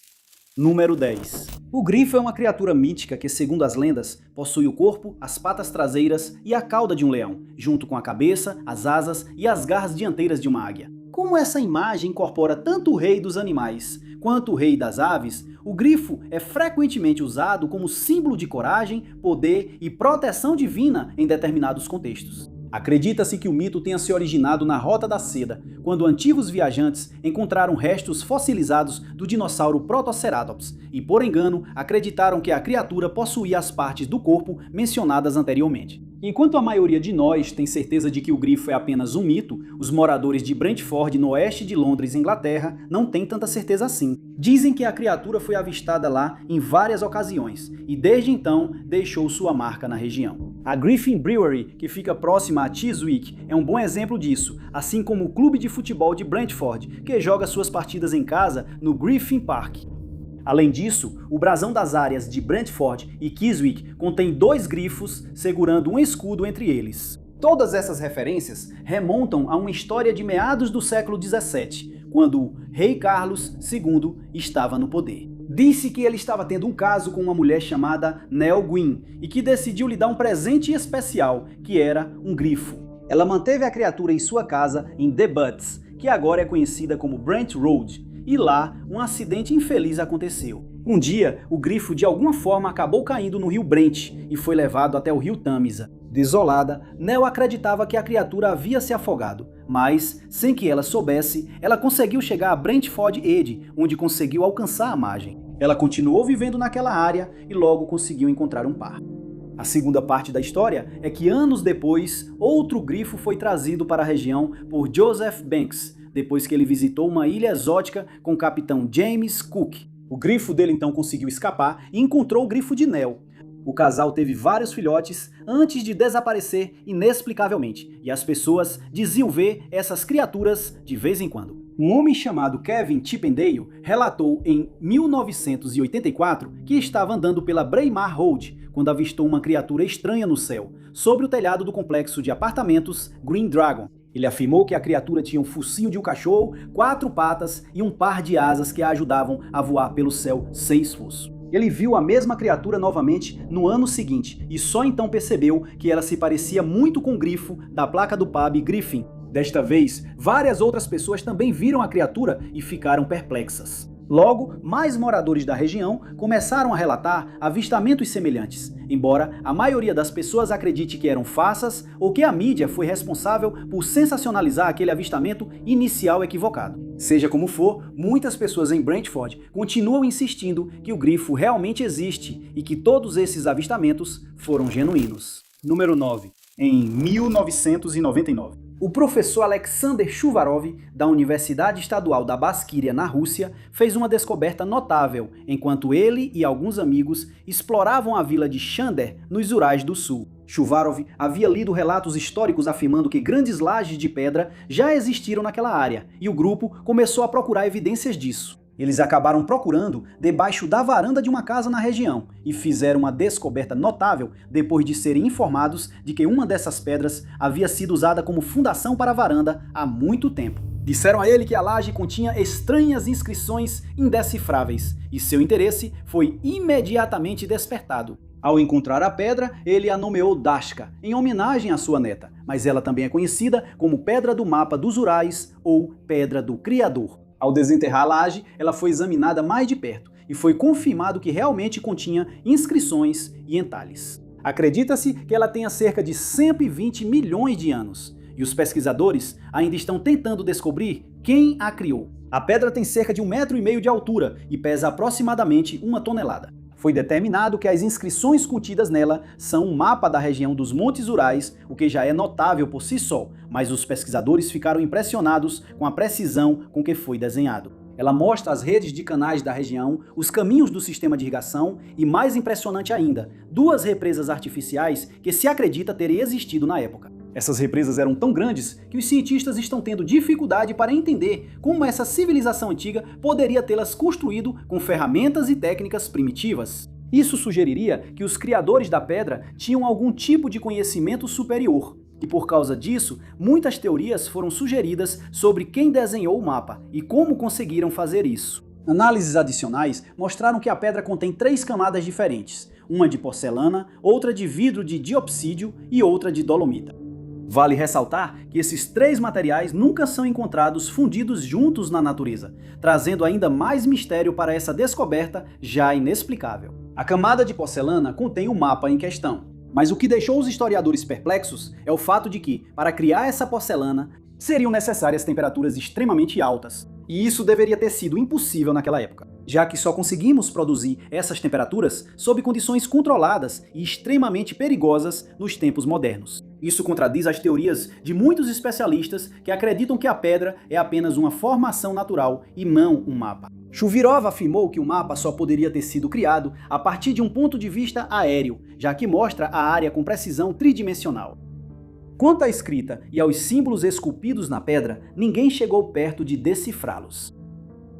Número 10. O grifo é uma criatura mítica que, segundo as lendas, possui o corpo, as patas traseiras e a cauda de um leão, junto com a cabeça, as asas e as garras dianteiras de uma águia. Como essa imagem incorpora tanto o rei dos animais quanto o rei das aves, o grifo é frequentemente usado como símbolo de coragem, poder e proteção divina em determinados contextos. Acredita-se que o mito tenha se originado na Rota da Seda, quando antigos viajantes encontraram restos fossilizados do dinossauro Protoceratops e, por engano, acreditaram que a criatura possuía as partes do corpo mencionadas anteriormente. Enquanto a maioria de nós tem certeza de que o grifo é apenas um mito, os moradores de Brentford, no oeste de Londres, Inglaterra, não têm tanta certeza assim. Dizem que a criatura foi avistada lá em várias ocasiões e desde então deixou sua marca na região. A Griffin Brewery, que fica próxima a Chiswick, é um bom exemplo disso, assim como o clube de futebol de Brentford, que joga suas partidas em casa no Griffin Park. Além disso, o brasão das áreas de Brentford e Chiswick contém 2 grifos segurando um escudo entre eles. Todas essas referências remontam a uma história de meados do século XVII, quando o rei Carlos II estava no poder. Disse que ele estava tendo um caso com uma mulher chamada Nell Gwyn e que decidiu lhe dar um presente especial, que era um grifo. Ela manteve a criatura em sua casa em The Butts, que agora é conhecida como Brent Road, e lá um acidente infeliz aconteceu. Um dia, o grifo de alguma forma acabou caindo no rio Brent e foi levado até o rio Tâmisa. Desolada, Nell acreditava que a criatura havia se afogado, mas, sem que ela soubesse, ela conseguiu chegar a Brentford Edge, onde conseguiu alcançar a margem. Ela continuou vivendo naquela área e logo conseguiu encontrar um par. A segunda parte da história é que anos depois, outro grifo foi trazido para a região por Joseph Banks, depois que ele visitou uma ilha exótica com o capitão James Cook. O grifo dele então conseguiu escapar e encontrou o grifo de Nell. O casal teve vários filhotes antes de desaparecer inexplicavelmente, e as pessoas diziam ver essas criaturas de vez em quando. Um homem chamado Kevin Chippendale relatou em 1984 que estava andando pela Braemar Road quando avistou uma criatura estranha no céu, sobre o telhado do complexo de apartamentos Green Dragon. Ele afirmou que a criatura tinha um focinho de um cachorro, 4 patas e um par de asas que a ajudavam a voar pelo céu 6 fuços. Ele viu a mesma criatura novamente no ano seguinte e só então percebeu que ela se parecia muito com o grifo da placa do pub Griffin. Desta vez, várias outras pessoas também viram a criatura e ficaram perplexas. Logo, mais moradores da região começaram a relatar avistamentos semelhantes, embora a maioria das pessoas acredite que eram farsas ou que a mídia foi responsável por sensacionalizar aquele avistamento inicial equivocado. Seja como for, muitas pessoas em Brentford continuam insistindo que o grifo realmente existe e que todos esses avistamentos foram genuínos. Número 9. Em 1999. O professor Alexander Shuvarov, da Universidade Estadual da Basquíria, na Rússia, fez uma descoberta notável enquanto ele e alguns amigos exploravam a vila de Chander, nos Urais do Sul. Shuvarov havia lido relatos históricos afirmando que grandes lajes de pedra já existiram naquela área, e o grupo começou a procurar evidências disso. Eles acabaram procurando debaixo da varanda de uma casa na região e fizeram uma descoberta notável depois de serem informados de que uma dessas pedras havia sido usada como fundação para a varanda há muito tempo. Disseram a ele que a laje continha estranhas inscrições indecifráveis e seu interesse foi imediatamente despertado. Ao encontrar a pedra, ele a nomeou Dashka, em homenagem à sua neta, mas ela também é conhecida como Pedra do Mapa dos Urais ou Pedra do Criador. Ao desenterrar a laje, ela foi examinada mais de perto e foi confirmado que realmente continha inscrições e entalhes. Acredita-se que ela tenha cerca de 120 milhões de anos, e os pesquisadores ainda estão tentando descobrir quem a criou. A pedra tem cerca de 1,5 metro de altura e pesa aproximadamente 1 tonelada. Foi determinado que as inscrições contidas nela são um mapa da região dos Montes Urais, o que já é notável por si só, mas os pesquisadores ficaram impressionados com a precisão com que foi desenhado. Ela mostra as redes de canais da região, os caminhos do sistema de irrigação e, mais impressionante ainda, 2 represas artificiais que se acredita terem existido na época. Essas represas eram tão grandes que os cientistas estão tendo dificuldade para entender como essa civilização antiga poderia tê-las construído com ferramentas e técnicas primitivas. Isso sugeriria que os criadores da pedra tinham algum tipo de conhecimento superior. E por causa disso, muitas teorias foram sugeridas sobre quem desenhou o mapa e como conseguiram fazer isso. Análises adicionais mostraram que a pedra contém 3 camadas diferentes, uma de porcelana, outra de vidro de diopsídio e outra de dolomita. Vale ressaltar que esses 3 materiais nunca são encontrados fundidos juntos na natureza, trazendo ainda mais mistério para essa descoberta já inexplicável. A camada de porcelana contém o mapa em questão. Mas o que deixou os historiadores perplexos é o fato de que, para criar essa porcelana, seriam necessárias temperaturas extremamente altas. E isso deveria ter sido impossível naquela época, já que só conseguimos produzir essas temperaturas sob condições controladas e extremamente perigosas nos tempos modernos. Isso contradiz as teorias de muitos especialistas que acreditam que a pedra é apenas uma formação natural e não um mapa. Chuvirov afirmou que o mapa só poderia ter sido criado a partir de um ponto de vista aéreo, já que mostra a área com precisão tridimensional. Quanto à escrita e aos símbolos esculpidos na pedra, ninguém chegou perto de decifrá-los.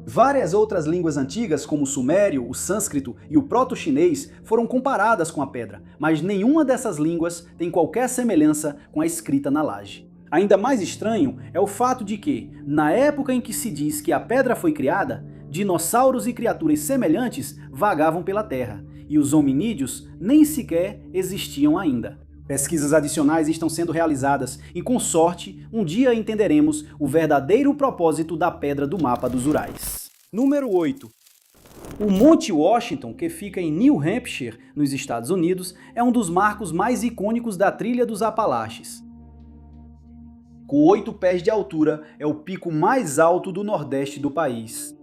Várias outras línguas antigas, como o sumério, o sânscrito e o proto-chinês, foram comparadas com a pedra, mas nenhuma dessas línguas tem qualquer semelhança com a escrita na laje. Ainda mais estranho é o fato de que, na época em que se diz que a pedra foi criada, dinossauros e criaturas semelhantes vagavam pela Terra, e os hominídeos nem sequer existiam ainda. Pesquisas adicionais estão sendo realizadas e, com sorte, um dia entenderemos o verdadeiro propósito da pedra do mapa dos Urais. Número 8. O Monte Washington, que fica em New Hampshire, nos Estados Unidos, é um dos marcos mais icônicos da trilha dos Apalaches. Com 8 pés de altura, é o pico mais alto do nordeste do país.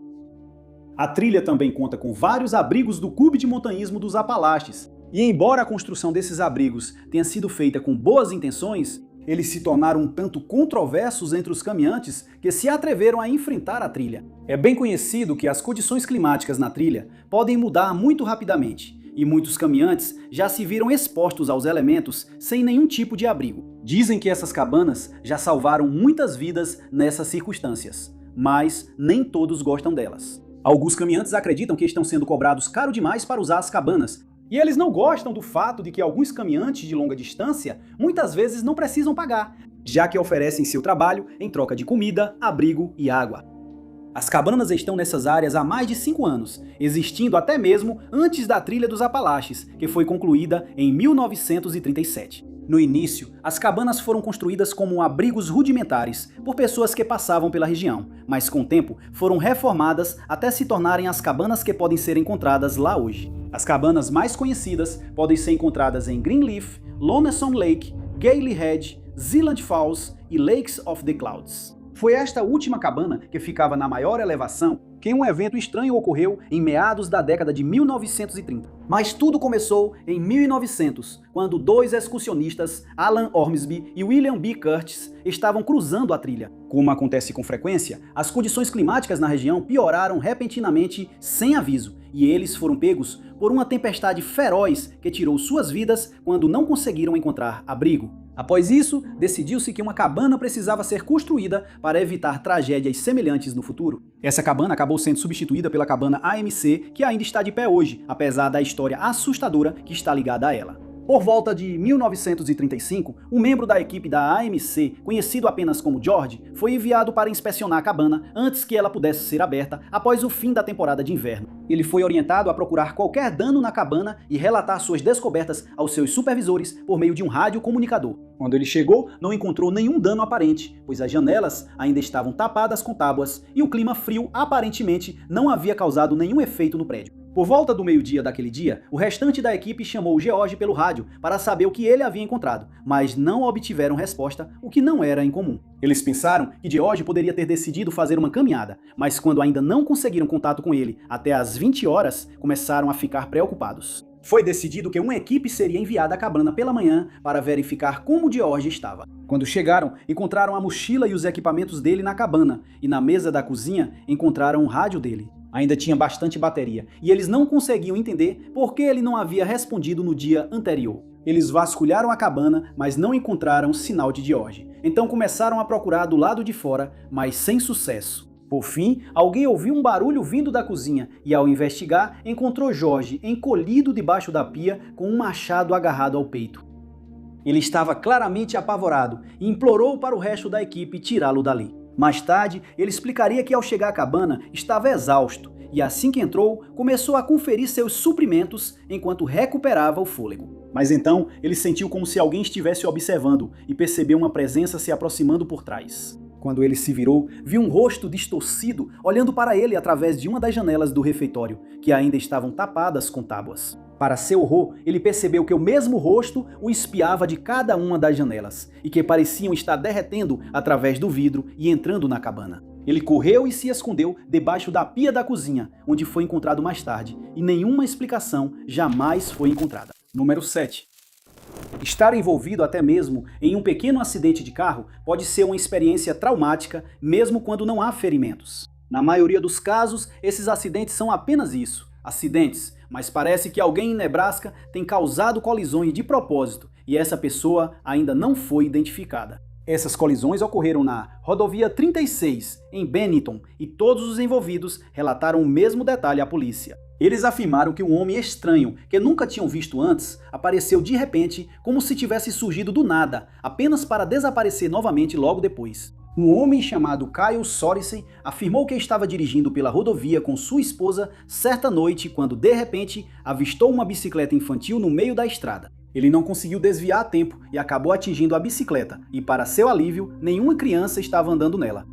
A trilha também conta com vários abrigos do Clube de Montanhismo dos Apalaches. E embora a construção desses abrigos tenha sido feita com boas intenções, eles se tornaram um tanto controversos entre os caminhantes que se atreveram a enfrentar a trilha. É bem conhecido que as condições climáticas na trilha podem mudar muito rapidamente, e muitos caminhantes já se viram expostos aos elementos sem nenhum tipo de abrigo. Dizem que essas cabanas já salvaram muitas vidas nessas circunstâncias, mas nem todos gostam delas. Alguns caminhantes acreditam que estão sendo cobrados caro demais para usar as cabanas, e eles não gostam do fato de que alguns caminhantes de longa distância muitas vezes não precisam pagar, já que oferecem seu trabalho em troca de comida, abrigo e água. As cabanas estão nessas áreas há mais de 5 anos, existindo até mesmo antes da Trilha dos Apalaches, que foi concluída em 1937. No início, as cabanas foram construídas como abrigos rudimentares por pessoas que passavam pela região, mas com o tempo foram reformadas até se tornarem as cabanas que podem ser encontradas lá hoje. As cabanas mais conhecidas podem ser encontradas em Greenleaf, Lonesome Lake, Gailey Head, Zealand Falls e Lakes of the Clouds. Foi esta última cabana, que ficava na maior elevação, que um evento estranho ocorreu em meados da década de 1930. Mas tudo começou em 1900, quando 2 excursionistas, Alan Ormsby e William B. Curtis, estavam cruzando a trilha. Como acontece com frequência, as condições climáticas na região pioraram repentinamente sem aviso, e eles foram pegos por uma tempestade feroz que tirou suas vidas quando não conseguiram encontrar abrigo. Após isso, decidiu-se que uma cabana precisava ser construída para evitar tragédias semelhantes no futuro. Essa cabana acabou sendo substituída pela cabana AMC, que ainda está de pé hoje, apesar da história assustadora que está ligada a ela. Por volta de 1935, um membro da equipe da AMC, conhecido apenas como George, foi enviado para inspecionar a cabana antes que ela pudesse ser aberta após o fim da temporada de inverno. Ele foi orientado a procurar qualquer dano na cabana e relatar suas descobertas aos seus supervisores por meio de um rádio comunicador. Quando ele chegou, não encontrou nenhum dano aparente, pois as janelas ainda estavam tapadas com tábuas e o clima frio aparentemente não havia causado nenhum efeito no prédio. Por volta do meio-dia daquele dia, o restante da equipe chamou o George pelo rádio para saber o que ele havia encontrado, mas não obtiveram resposta, o que não era incomum. Eles pensaram que George poderia ter decidido fazer uma caminhada, mas quando ainda não conseguiram contato com ele até às 20 horas, começaram a ficar preocupados. Foi decidido que uma equipe seria enviada à cabana pela manhã para verificar como George estava. Quando chegaram, encontraram a mochila e os equipamentos dele na cabana, e na mesa da cozinha encontraram o rádio dele. Ainda tinha bastante bateria, e eles não conseguiam entender por que ele não havia respondido no dia anterior. Eles vasculharam a cabana, mas não encontraram sinal de George. Então começaram a procurar do lado de fora, mas sem sucesso. Por fim, alguém ouviu um barulho vindo da cozinha e, ao investigar, encontrou George encolhido debaixo da pia com um machado agarrado ao peito. Ele estava claramente apavorado e implorou para o resto da equipe tirá-lo dali. Mais tarde, ele explicaria que ao chegar à cabana estava exausto e assim que entrou, começou a conferir seus suprimentos enquanto recuperava o fôlego. Mas então, ele sentiu como se alguém estivesse observando e percebeu uma presença se aproximando por trás. Quando ele se virou, viu um rosto distorcido olhando para ele através de uma das janelas do refeitório, que ainda estavam tapadas com tábuas. Para seu horror, ele percebeu que o mesmo rosto o espiava de cada uma das janelas e que pareciam estar derretendo através do vidro e entrando na cabana. Ele correu e se escondeu debaixo da pia da cozinha, onde foi encontrado mais tarde, e nenhuma explicação jamais foi encontrada. Número 7. Estar envolvido até mesmo em um pequeno acidente de carro pode ser uma experiência traumática, mesmo quando não há ferimentos. Na maioria dos casos, esses acidentes são apenas isso, acidentes, mas parece que alguém em Nebraska tem causado colisões de propósito e essa pessoa ainda não foi identificada. Essas colisões ocorreram na rodovia 36, em Bennington, e todos os envolvidos relataram o mesmo detalhe à polícia. Eles afirmaram que um homem estranho, que nunca tinham visto antes, apareceu de repente como se tivesse surgido do nada, apenas para desaparecer novamente logo depois. Um homem chamado Kyle Sorensen afirmou que estava dirigindo pela rodovia com sua esposa certa noite quando, de repente, avistou uma bicicleta infantil no meio da estrada. Ele não conseguiu desviar a tempo e acabou atingindo a bicicleta, e para seu alívio, nenhuma criança estava andando nela.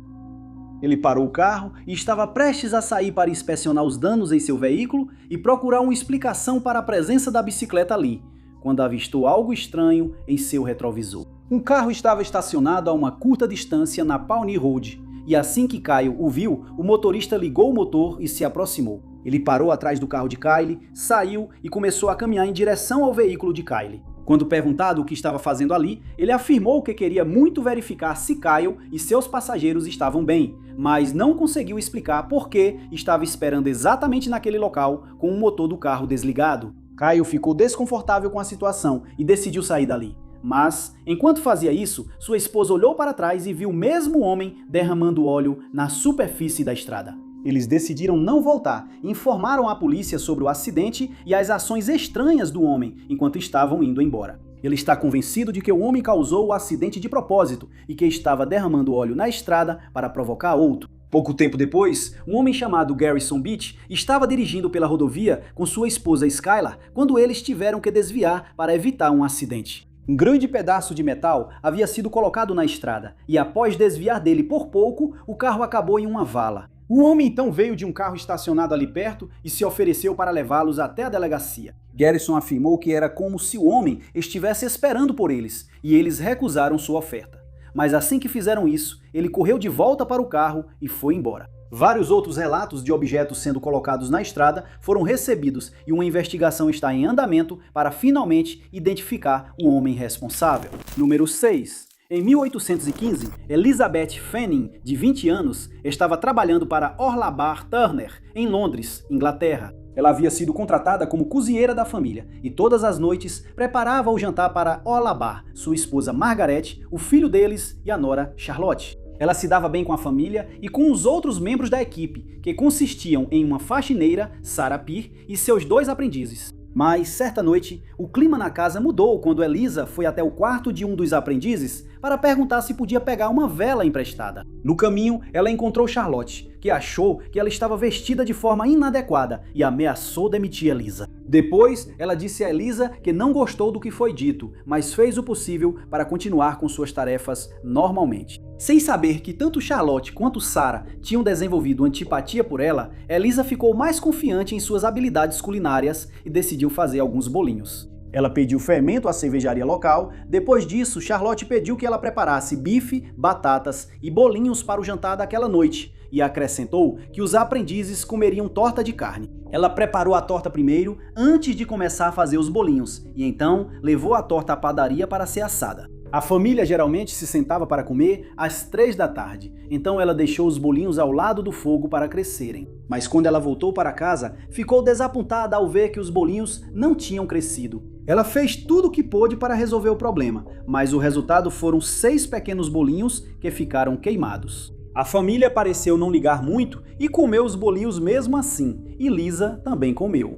Ele parou o carro e estava prestes a sair para inspecionar os danos em seu veículo e procurar uma explicação para a presença da bicicleta ali, quando avistou algo estranho em seu retrovisor. Um carro estava estacionado a uma curta distância na Pawnee Road, e assim que Kyle o viu, o motorista ligou o motor e se aproximou. Ele parou atrás do carro de Kylie, saiu e começou a caminhar em direção ao veículo de Kylie. Quando perguntado o que estava fazendo ali, ele afirmou que queria muito verificar se Kyle e seus passageiros estavam bem, mas não conseguiu explicar por que estava esperando exatamente naquele local com o motor do carro desligado. Kyle ficou desconfortável com a situação e decidiu sair dali. Mas, enquanto fazia isso, sua esposa olhou para trás e viu o mesmo homem derramando óleo na superfície da estrada. Eles decidiram não voltar e informaram a polícia sobre o acidente e as ações estranhas do homem enquanto estavam indo embora. Ele está convencido de que o homem causou o acidente de propósito e que estava derramando óleo na estrada para provocar outro. Pouco tempo depois, um homem chamado Garrison Beach estava dirigindo pela rodovia com sua esposa Skylar quando eles tiveram que desviar para evitar um acidente. Um grande pedaço de metal havia sido colocado na estrada e após desviar dele por pouco, o carro acabou em uma vala. O homem então veio de um carro estacionado ali perto e se ofereceu para levá-los até a delegacia. Garrison afirmou que era como se o homem estivesse esperando por eles e eles recusaram sua oferta. Mas assim que fizeram isso, ele correu de volta para o carro e foi embora. Vários outros relatos de objetos sendo colocados na estrada foram recebidos e uma investigação está em andamento para finalmente identificar o homem responsável. Número 6. Em 1815, Elizabeth Fanning, de 20 anos, estava trabalhando para Orla Bar Turner, em Londres, Inglaterra. Ela havia sido contratada como cozinheira da família e todas as noites preparava o jantar para Orla Bar, sua esposa Margaret, o filho deles e a nora Charlotte. Ela se dava bem com a família e com os outros membros da equipe, que consistiam em uma faxineira, Sarah Peer, e seus 2 aprendizes. Mas, certa noite, o clima na casa mudou quando Eliza foi até o quarto de um dos aprendizes para perguntar se podia pegar uma vela emprestada. No caminho, ela encontrou Charlotte, que achou que ela estava vestida de forma inadequada e ameaçou demitir Eliza. Depois, ela disse a Eliza que não gostou do que foi dito, mas fez o possível para continuar com suas tarefas normalmente. Sem saber que tanto Charlotte quanto Sarah tinham desenvolvido antipatia por ela, Eliza ficou mais confiante em suas habilidades culinárias e decidiu fazer alguns bolinhos. Ela pediu fermento à cervejaria local. Depois disso, Charlotte pediu que ela preparasse bife, batatas e bolinhos para o jantar daquela noite e acrescentou que os aprendizes comeriam torta de carne. Ela preparou a torta primeiro, antes de começar a fazer os bolinhos, e então levou a torta à padaria para ser assada. A família geralmente se sentava para comer às 3 da tarde, então ela deixou os bolinhos ao lado do fogo para crescerem. Mas quando ela voltou para casa, ficou desapontada ao ver que os bolinhos não tinham crescido. Ela fez tudo o que pôde para resolver o problema, mas o resultado foram 6 pequenos bolinhos que ficaram queimados. A família pareceu não ligar muito e comeu os bolinhos mesmo assim, e Lisa também comeu.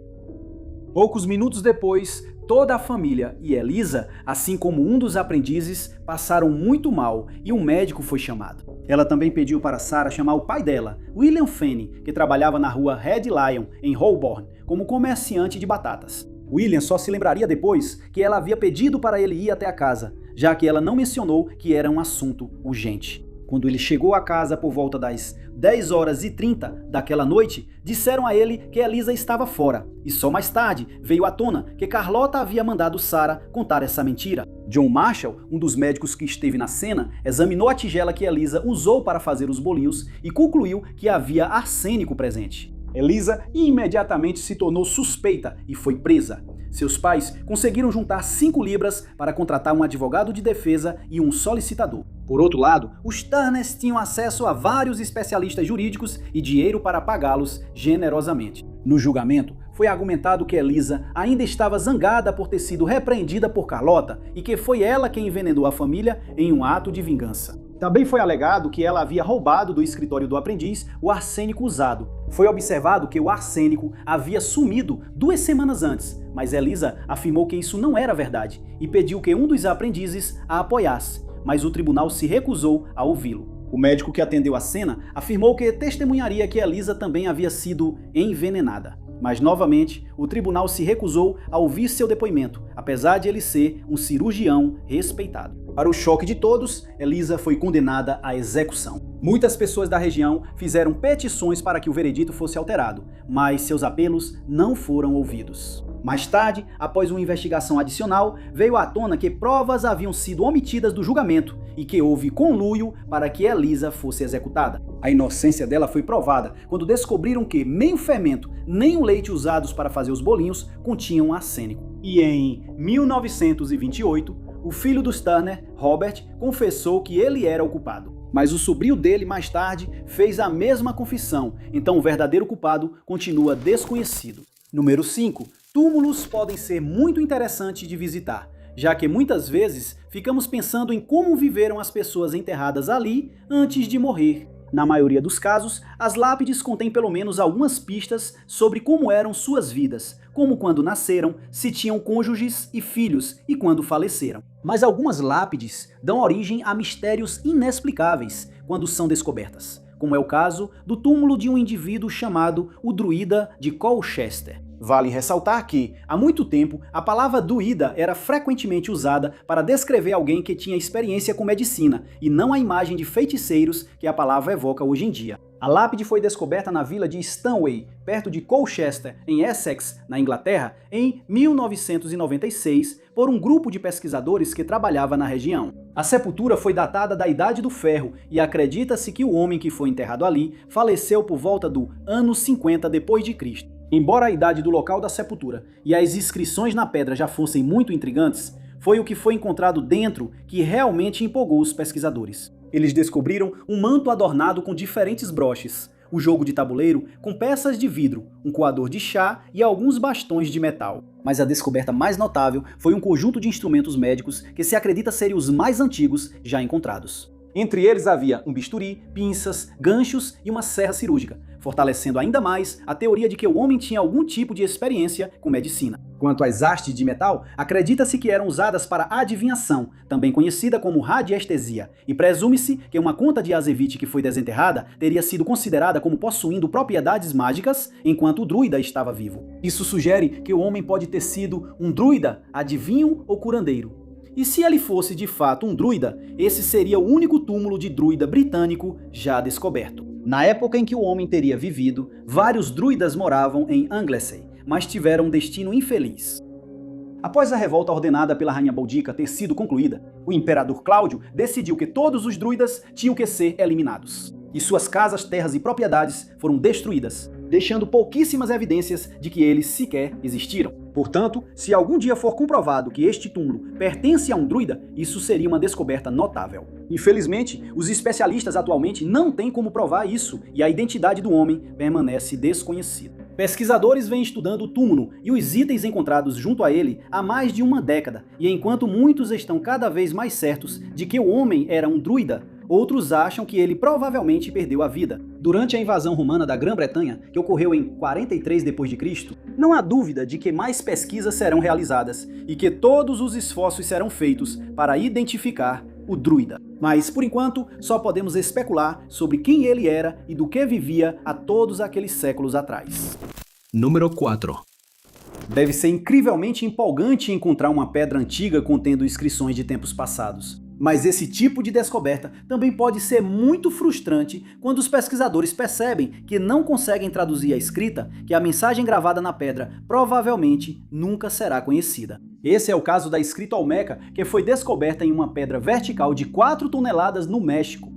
Poucos minutos depois, toda a família e Eliza, assim como um dos aprendizes, passaram muito mal e um médico foi chamado. Ela também pediu para Sarah chamar o pai dela, William Fanning, que trabalhava na rua Red Lion, em Holborn, como comerciante de batatas. William só se lembraria depois que ela havia pedido para ele ir até a casa, já que ela não mencionou que era um assunto urgente. Quando ele chegou a casa por volta das 10h30 daquela noite, disseram a ele que Elisa estava fora, e só mais tarde veio à tona que Carlota havia mandado Sarah contar essa mentira. John Marshall, um dos médicos que esteve na cena, examinou a tigela que Elisa usou para fazer os bolinhos e concluiu que havia arsênico presente. Elisa imediatamente se tornou suspeita e foi presa. Seus pais conseguiram juntar 5 libras para contratar um advogado de defesa e um solicitador. Por outro lado, os Turners tinham acesso a vários especialistas jurídicos e dinheiro para pagá-los generosamente. No julgamento, foi argumentado que Elisa ainda estava zangada por ter sido repreendida por Carlota e que foi ela quem envenenou a família em um ato de vingança. Também foi alegado que ela havia roubado do escritório do aprendiz o arsênico usado. Foi observado que o arsênico havia sumido 2 semanas antes, mas Elisa afirmou que isso não era verdade e pediu que um dos aprendizes a apoiasse, mas o tribunal se recusou a ouvi-lo. O médico que atendeu a cena afirmou que testemunharia que Elisa também havia sido envenenada. Mas, novamente, o tribunal se recusou a ouvir seu depoimento, apesar de ele ser um cirurgião respeitado. Para o choque de todos, Elisa foi condenada à execução. Muitas pessoas da região fizeram petições para que o veredito fosse alterado, mas seus apelos não foram ouvidos. Mais tarde, após uma investigação adicional, veio à tona que provas haviam sido omitidas do julgamento e que houve conluio para que Elisa fosse executada. A inocência dela foi provada quando descobriram que nem o fermento, nem o leite usados para fazer os bolinhos continham arsênico. E em 1928, o filho dos Turner, Robert, confessou que ele era o culpado. Mas o sobrinho dele, mais tarde, fez a mesma confissão, então o verdadeiro culpado continua desconhecido. Número 5. Túmulos podem ser muito interessantes de visitar, já que muitas vezes ficamos pensando em como viveram as pessoas enterradas ali antes de morrer. Na maioria dos casos, as lápides contêm pelo menos algumas pistas sobre como eram suas vidas, como quando nasceram, se tinham cônjuges e filhos e quando faleceram. Mas algumas lápides dão origem a mistérios inexplicáveis quando são descobertas, como é o caso do túmulo de um indivíduo chamado o Druida de Colchester. Vale ressaltar que, há muito tempo, a palavra druida era frequentemente usada para descrever alguém que tinha experiência com medicina, e não a imagem de feiticeiros que a palavra evoca hoje em dia. A lápide foi descoberta na vila de Stanway, perto de Colchester, em Essex, na Inglaterra, em 1996, por um grupo de pesquisadores que trabalhava na região. A sepultura foi datada da Idade do Ferro e acredita-se que o homem que foi enterrado ali faleceu por volta do ano 50 d.C. Embora a idade do local da sepultura e as inscrições na pedra já fossem muito intrigantes, foi o que foi encontrado dentro que realmente empolgou os pesquisadores. Eles descobriram um manto adornado com diferentes broches, o jogo de tabuleiro com peças de vidro, um coador de chá e alguns bastões de metal. Mas a descoberta mais notável foi um conjunto de instrumentos médicos que se acredita serem os mais antigos já encontrados. Entre eles havia um bisturi, pinças, ganchos e uma serra cirúrgica, fortalecendo ainda mais a teoria de que o homem tinha algum tipo de experiência com medicina. Quanto às hastes de metal, acredita-se que eram usadas para adivinhação, também conhecida como radiestesia, e presume-se que uma conta de Azevite que foi desenterrada teria sido considerada como possuindo propriedades mágicas enquanto o druida estava vivo. Isso sugere que o homem pode ter sido um druida, adivinho ou curandeiro. E se ele fosse de fato um druida, esse seria o único túmulo de druida britânico já descoberto. Na época em que o homem teria vivido, vários druidas moravam em Anglesey, mas tiveram um destino infeliz. Após a revolta ordenada pela rainha Boudica ter sido concluída, o imperador Cláudio decidiu que todos os druidas tinham que ser eliminados. E suas casas, terras e propriedades foram destruídas, deixando pouquíssimas evidências de que eles sequer existiram. Portanto, se algum dia for comprovado que este túmulo pertence a um druida, isso seria uma descoberta notável. Infelizmente, os especialistas atualmente não têm como provar isso e a identidade do homem permanece desconhecida. Pesquisadores vêm estudando o túmulo e os itens encontrados junto a ele há mais de uma década, e enquanto muitos estão cada vez mais certos de que o homem era um druida, outros acham que ele provavelmente perdeu a vida. Durante a invasão romana da Grã-Bretanha, que ocorreu em 43 d.C., não há dúvida de que mais pesquisas serão realizadas e que todos os esforços serão feitos para identificar o druida. Mas, por enquanto, só podemos especular sobre quem ele era e do que vivia há todos aqueles séculos atrás. Número 4. Deve ser incrivelmente empolgante encontrar uma pedra antiga contendo inscrições de tempos passados. Mas esse tipo de descoberta também pode ser muito frustrante quando os pesquisadores percebem que não conseguem traduzir a escrita, que a mensagem gravada na pedra provavelmente nunca será conhecida. Esse é o caso da escrita Olmeca, que foi descoberta em uma pedra vertical de 4 toneladas no México.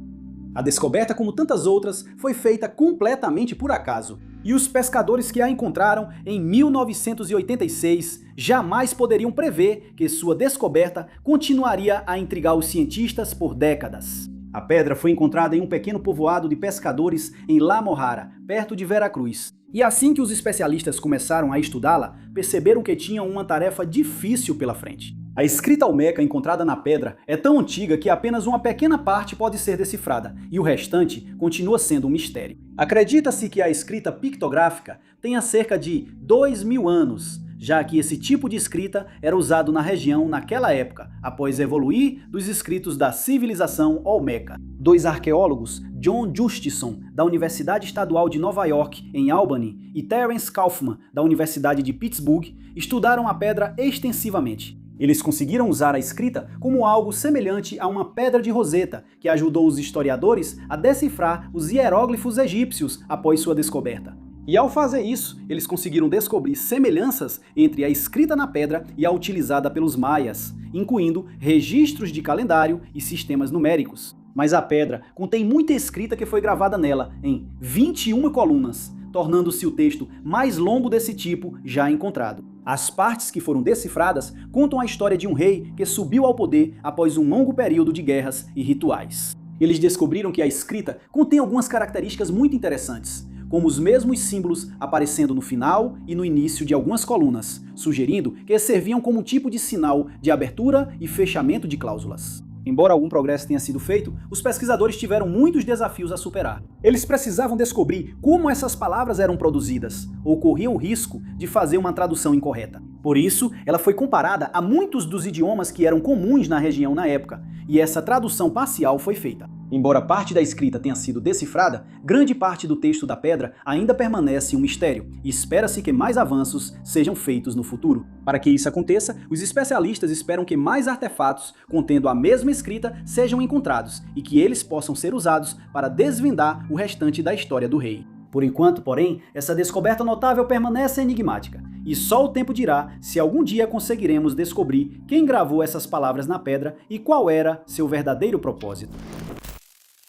A descoberta, como tantas outras, foi feita completamente por acaso. E os pescadores que a encontraram em 1986 jamais poderiam prever que sua descoberta continuaria a intrigar os cientistas por décadas. A pedra foi encontrada em um pequeno povoado de pescadores em La Mojara, perto de Veracruz. E assim que os especialistas começaram a estudá-la, perceberam que tinham uma tarefa difícil pela frente. A escrita Olmeca encontrada na pedra é tão antiga que apenas uma pequena parte pode ser decifrada, e o restante continua sendo um mistério. Acredita-se que a escrita pictográfica tenha cerca de 2.000 anos, já que esse tipo de escrita era usado na região naquela época, após evoluir dos escritos da civilização Olmeca. 2 arqueólogos, John Justison, da Universidade Estadual de Nova York, em Albany, e Terence Kaufman, da Universidade de Pittsburgh, estudaram a pedra extensivamente. Eles conseguiram usar a escrita como algo semelhante a uma pedra de Roseta, que ajudou os historiadores a decifrar os hieróglifos egípcios após sua descoberta. E ao fazer isso, eles conseguiram descobrir semelhanças entre a escrita na pedra e a utilizada pelos maias, incluindo registros de calendário e sistemas numéricos. Mas a pedra contém muita escrita que foi gravada nela em 21 colunas, tornando-se o texto mais longo desse tipo já encontrado. As partes que foram decifradas contam a história de um rei que subiu ao poder após um longo período de guerras e rituais. Eles descobriram que a escrita contém algumas características muito interessantes, como os mesmos símbolos aparecendo no final e no início de algumas colunas, sugerindo que serviam como um tipo de sinal de abertura e fechamento de cláusulas. Embora algum progresso tenha sido feito, os pesquisadores tiveram muitos desafios a superar. Eles precisavam descobrir como essas palavras eram produzidas, ou corriam o risco de fazer uma tradução incorreta. Por isso, ela foi comparada a muitos dos idiomas que eram comuns na região na época, e essa tradução parcial foi feita. Embora parte da escrita tenha sido decifrada, grande parte do texto da pedra ainda permanece um mistério, e espera-se que mais avanços sejam feitos no futuro. Para que isso aconteça, os especialistas esperam que mais artefatos contendo a mesma escrita sejam encontrados, e que eles possam ser usados para desvendar o restante da história do rei. Por enquanto, porém, essa descoberta notável permanece enigmática, e só o tempo dirá se algum dia conseguiremos descobrir quem gravou essas palavras na pedra e qual era seu verdadeiro propósito.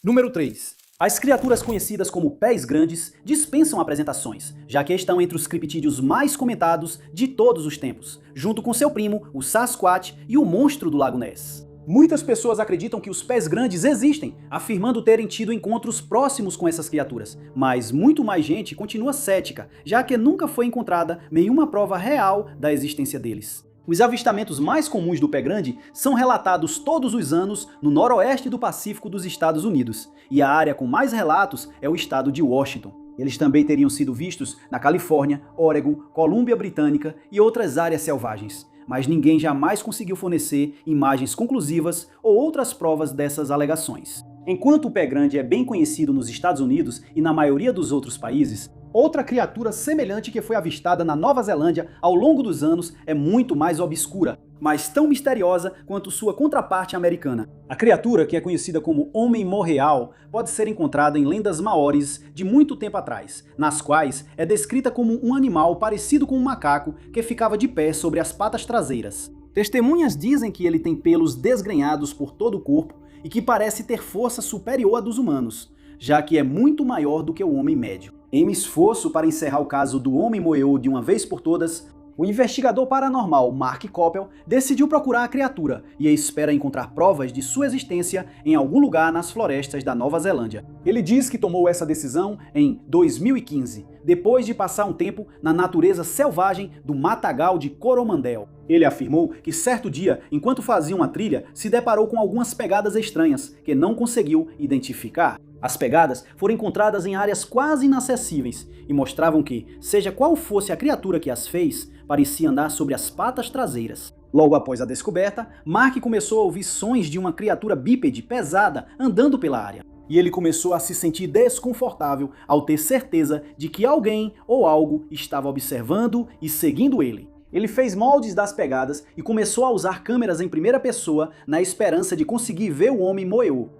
Número 3. As criaturas conhecidas como pés grandes dispensam apresentações, já que estão entre os criptídeos mais comentados de todos os tempos, junto com seu primo, o Sasquatch e o monstro do Lago Ness. Muitas pessoas acreditam que os pés grandes existem, afirmando terem tido encontros próximos com essas criaturas, mas muito mais gente continua cética, já que nunca foi encontrada nenhuma prova real da existência deles. Os avistamentos mais comuns do pé grande são relatados todos os anos no noroeste do Pacífico dos Estados Unidos, e a área com mais relatos é o estado de Washington. Eles também teriam sido vistos na Califórnia, Oregon, Colômbia Britânica e outras áreas selvagens, mas ninguém jamais conseguiu fornecer imagens conclusivas ou outras provas dessas alegações. Enquanto o pé grande é bem conhecido nos Estados Unidos e na maioria dos outros países, outra criatura semelhante que foi avistada na Nova Zelândia ao longo dos anos é muito mais obscura, mas tão misteriosa quanto sua contraparte americana. A criatura, que é conhecida como Homem Morreal, pode ser encontrada em lendas maoris de muito tempo atrás, nas quais é descrita como um animal parecido com um macaco que ficava de pé sobre as patas traseiras. Testemunhas dizem que ele tem pelos desgrenhados por todo o corpo e que parece ter força superior à dos humanos, já que é muito maior do que o homem médio. Em um esforço para encerrar o caso do Homem Moeou de uma vez por todas, o investigador paranormal Mark Koppel decidiu procurar a criatura e espera encontrar provas de sua existência em algum lugar nas florestas da Nova Zelândia. Ele diz que tomou essa decisão em 2015, depois de passar um tempo na natureza selvagem do Matagal de Coromandel. Ele afirmou que certo dia, enquanto fazia uma trilha, se deparou com algumas pegadas estranhas que não conseguiu identificar. As pegadas foram encontradas em áreas quase inacessíveis e mostravam que, seja qual fosse a criatura que as fez, parecia andar sobre as patas traseiras. Logo após a descoberta, Mark começou a ouvir sons de uma criatura bípede pesada andando pela área. E ele começou a se sentir desconfortável ao ter certeza de que alguém ou algo estava observando e seguindo ele. Ele fez moldes das pegadas e começou a usar câmeras em primeira pessoa na esperança de conseguir ver o homem moeu.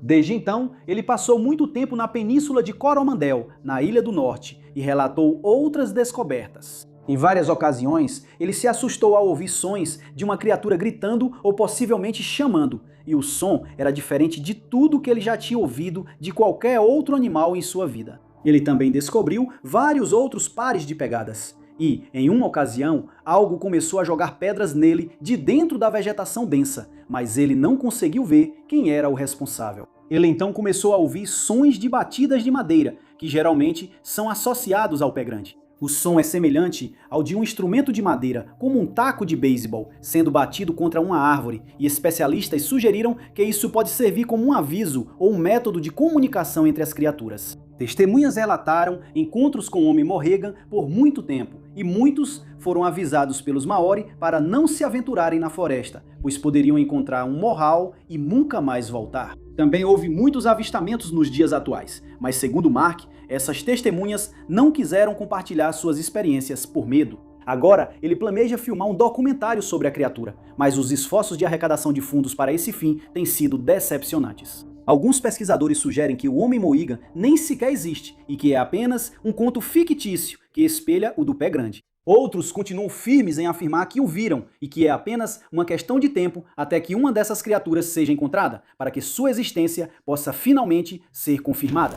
Desde então, ele passou muito tempo na península de Coromandel, na Ilha do Norte, e relatou outras descobertas. Em várias ocasiões, ele se assustou ao ouvir sons de uma criatura gritando ou possivelmente chamando, e o som era diferente de tudo que ele já tinha ouvido de qualquer outro animal em sua vida. Ele também descobriu vários outros pares de pegadas. E, em uma ocasião, algo começou a jogar pedras nele de dentro da vegetação densa, mas ele não conseguiu ver quem era o responsável. Ele então começou a ouvir sons de batidas de madeira, que geralmente são associados ao pé grande. O som é semelhante ao de um instrumento de madeira, como um taco de beisebol, sendo batido contra uma árvore, e especialistas sugeriram que isso pode servir como um aviso ou um método de comunicação entre as criaturas. Testemunhas relataram encontros com o homem Morrigan por muito tempo, e muitos foram avisados pelos Maori para não se aventurarem na floresta, pois poderiam encontrar um morral e nunca mais voltar. Também houve muitos avistamentos nos dias atuais, mas segundo Mark, essas testemunhas não quiseram compartilhar suas experiências por medo. Agora, ele planeja filmar um documentário sobre a criatura, mas os esforços de arrecadação de fundos para esse fim têm sido decepcionantes. Alguns pesquisadores sugerem que o Homem Mohigan nem sequer existe e que é apenas um conto fictício que espelha o do pé grande. Outros continuam firmes em afirmar que o viram e que é apenas uma questão de tempo até que uma dessas criaturas seja encontrada, para que sua existência possa finalmente ser confirmada.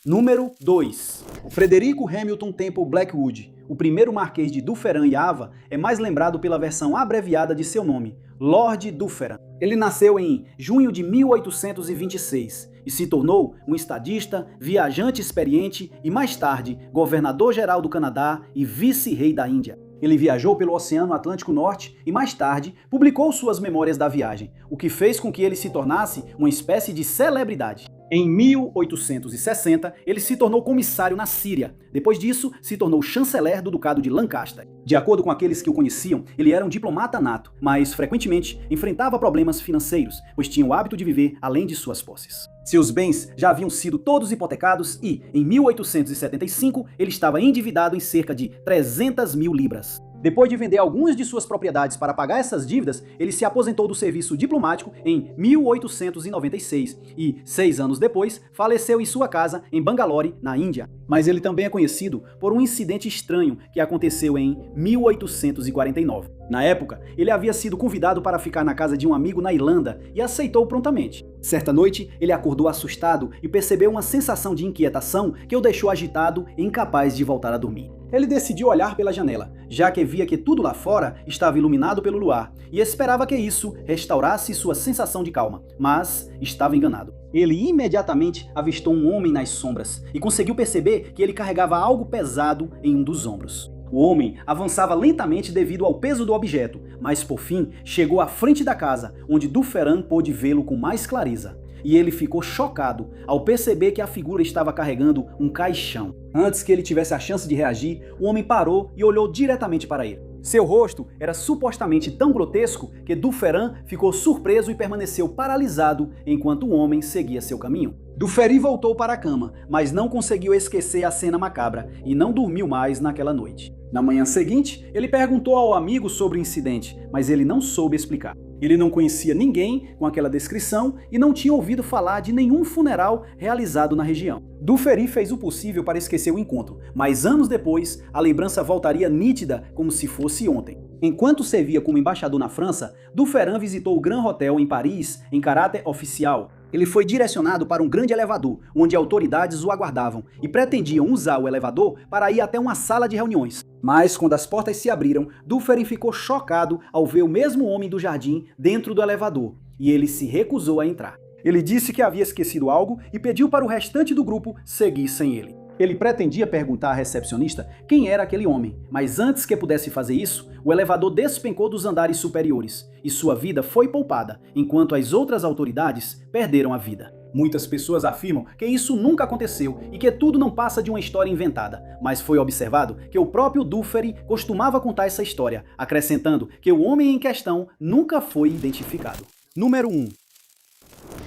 Número 2. Frederico Hamilton Temple Blackwood, o primeiro marquês de Dufferin e Ava, é mais lembrado pela versão abreviada de seu nome, Lord Dufferin. Ele nasceu em junho de 1826 e se tornou um estadista, viajante experiente e, mais tarde, governador-geral do Canadá e vice-rei da Índia. Ele viajou pelo Oceano Atlântico Norte e, mais tarde, publicou suas memórias da viagem, o que fez com que ele se tornasse uma espécie de celebridade. Em 1860, ele se tornou comissário na Síria. Depois disso, se tornou chanceler do Ducado de Lancaster. De acordo com aqueles que o conheciam, ele era um diplomata nato, mas frequentemente enfrentava problemas financeiros, pois tinha o hábito de viver além de suas posses. Seus bens já haviam sido todos hipotecados e, em 1875, ele estava endividado em cerca de 300 mil libras. Depois de vender algumas de suas propriedades para pagar essas dívidas, ele se aposentou do serviço diplomático em 1896 e, 6 anos depois, faleceu em sua casa em Bangalore, na Índia. Mas ele também é conhecido por um incidente estranho que aconteceu em 1849. Na época, ele havia sido convidado para ficar na casa de um amigo na Irlanda e aceitou prontamente. Certa noite, ele acordou assustado e percebeu uma sensação de inquietação que o deixou agitado e incapaz de voltar a dormir. Ele decidiu olhar pela janela, já que via que tudo lá fora estava iluminado pelo luar, e esperava que isso restaurasse sua sensação de calma, mas estava enganado. Ele imediatamente avistou um homem nas sombras e conseguiu perceber que ele carregava algo pesado em um dos ombros. O homem avançava lentamente devido ao peso do objeto, mas por fim chegou à frente da casa, onde Dufferin pôde vê-lo com mais clareza. E ele ficou chocado ao perceber que a figura estava carregando um caixão. Antes que ele tivesse a chance de reagir, o homem parou e olhou diretamente para ele. Seu rosto era supostamente tão grotesco que Dufferin ficou surpreso e permaneceu paralisado enquanto o homem seguia seu caminho. Dufferin voltou para a cama, mas não conseguiu esquecer a cena macabra e não dormiu mais naquela noite. Na manhã seguinte, ele perguntou ao amigo sobre o incidente, mas ele não soube explicar. Ele não conhecia ninguém com aquela descrição e não tinha ouvido falar de nenhum funeral realizado na região. Dufferin fez o possível para esquecer o encontro, mas anos depois, a lembrança voltaria nítida como se fosse ontem. Enquanto servia como embaixador na França, Dufferin visitou o Grand Hotel em Paris em caráter oficial. Ele foi direcionado para um grande elevador, onde autoridades o aguardavam e pretendiam usar o elevador para ir até uma sala de reuniões. Mas quando as portas se abriram, Dufferin ficou chocado ao ver o mesmo homem do jardim dentro do elevador, e ele se recusou a entrar. Ele disse que havia esquecido algo e pediu para o restante do grupo seguir sem ele. Ele pretendia perguntar à recepcionista quem era aquele homem, mas antes que pudesse fazer isso, o elevador despencou dos andares superiores e sua vida foi poupada, enquanto as outras autoridades perderam a vida. Muitas pessoas afirmam que isso nunca aconteceu e que tudo não passa de uma história inventada, mas foi observado que o próprio Dufferin costumava contar essa história, acrescentando que o homem em questão nunca foi identificado. Número 1.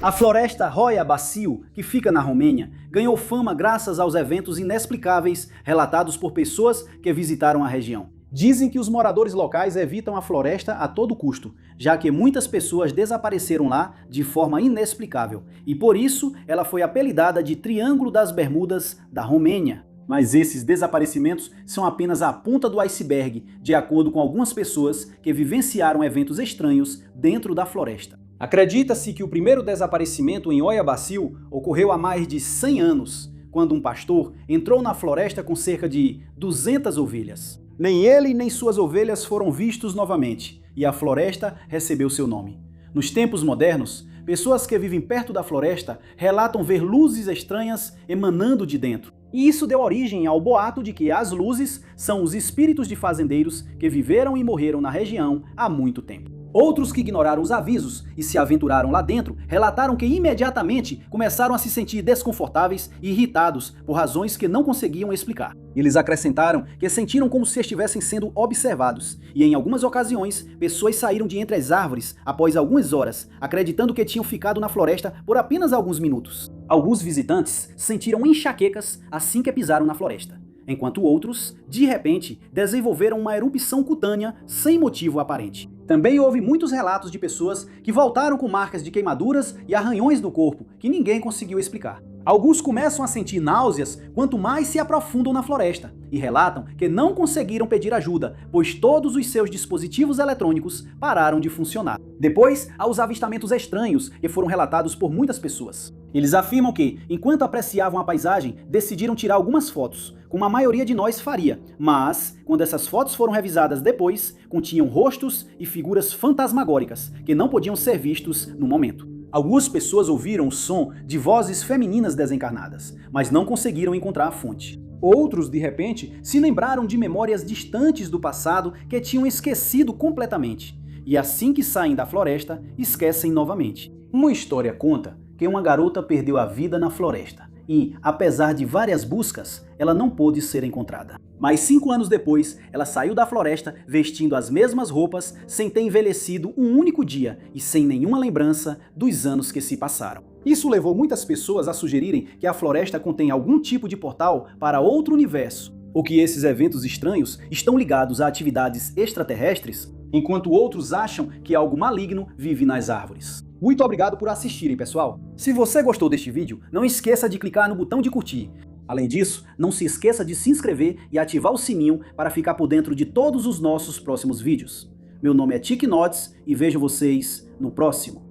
A floresta Roia Bacio, que fica na Romênia, ganhou fama graças aos eventos inexplicáveis relatados por pessoas que visitaram a região. Dizem que os moradores locais evitam a floresta a todo custo, já que muitas pessoas desapareceram lá de forma inexplicável, e por isso ela foi apelidada de Triângulo das Bermudas da Romênia. Mas esses desaparecimentos são apenas a ponta do iceberg, de acordo com algumas pessoas que vivenciaram eventos estranhos dentro da floresta. Acredita-se que o primeiro desaparecimento em Oia Baciu ocorreu há mais de 100 anos, quando um pastor entrou na floresta com cerca de 200 ovelhas. Nem ele nem suas ovelhas foram vistos novamente, e a floresta recebeu seu nome. Nos tempos modernos, pessoas que vivem perto da floresta relatam ver luzes estranhas emanando de dentro. E isso deu origem ao boato de que as luzes são os espíritos de fazendeiros que viveram e morreram na região há muito tempo. Outros que ignoraram os avisos e se aventuraram lá dentro relataram que imediatamente começaram a se sentir desconfortáveis e irritados por razões que não conseguiam explicar. Eles acrescentaram que sentiram como se estivessem sendo observados e, em algumas ocasiões, pessoas saíram de entre as árvores após algumas horas, acreditando que tinham ficado na floresta por apenas alguns minutos. Alguns visitantes sentiram enxaquecas assim que pisaram na floresta, enquanto outros, de repente, desenvolveram uma erupção cutânea sem motivo aparente. Também houve muitos relatos de pessoas que voltaram com marcas de queimaduras e arranhões no corpo, que ninguém conseguiu explicar. Alguns começam a sentir náuseas quanto mais se aprofundam na floresta e relatam que não conseguiram pedir ajuda, pois todos os seus dispositivos eletrônicos pararam de funcionar. Depois, há os avistamentos estranhos que foram relatados por muitas pessoas. Eles afirmam que, enquanto apreciavam a paisagem, decidiram tirar algumas fotos, como a maioria de nós faria, mas, quando essas fotos foram revisadas depois, continham rostos e figuras fantasmagóricas que não podiam ser vistos no momento. Algumas pessoas ouviram o som de vozes femininas desencarnadas, mas não conseguiram encontrar a fonte. Outros, de repente, se lembraram de memórias distantes do passado que tinham esquecido completamente, e assim que saem da floresta, esquecem novamente. Uma história conta que uma garota perdeu a vida na floresta e, apesar de várias buscas, ela não pôde ser encontrada. Mas 5 anos depois, ela saiu da floresta vestindo as mesmas roupas, sem ter envelhecido um único dia e sem nenhuma lembrança dos anos que se passaram. Isso levou muitas pessoas a sugerirem que a floresta contém algum tipo de portal para outro universo, ou que esses eventos estranhos estão ligados a atividades extraterrestres, enquanto outros acham que algo maligno vive nas árvores. Muito obrigado por assistirem, pessoal! Se você gostou deste vídeo, não esqueça de clicar no botão de curtir. Além disso, não se esqueça de se inscrever e ativar o sininho para ficar por dentro de todos os nossos próximos vídeos. Meu nome é Tic Nods e vejo vocês no próximo.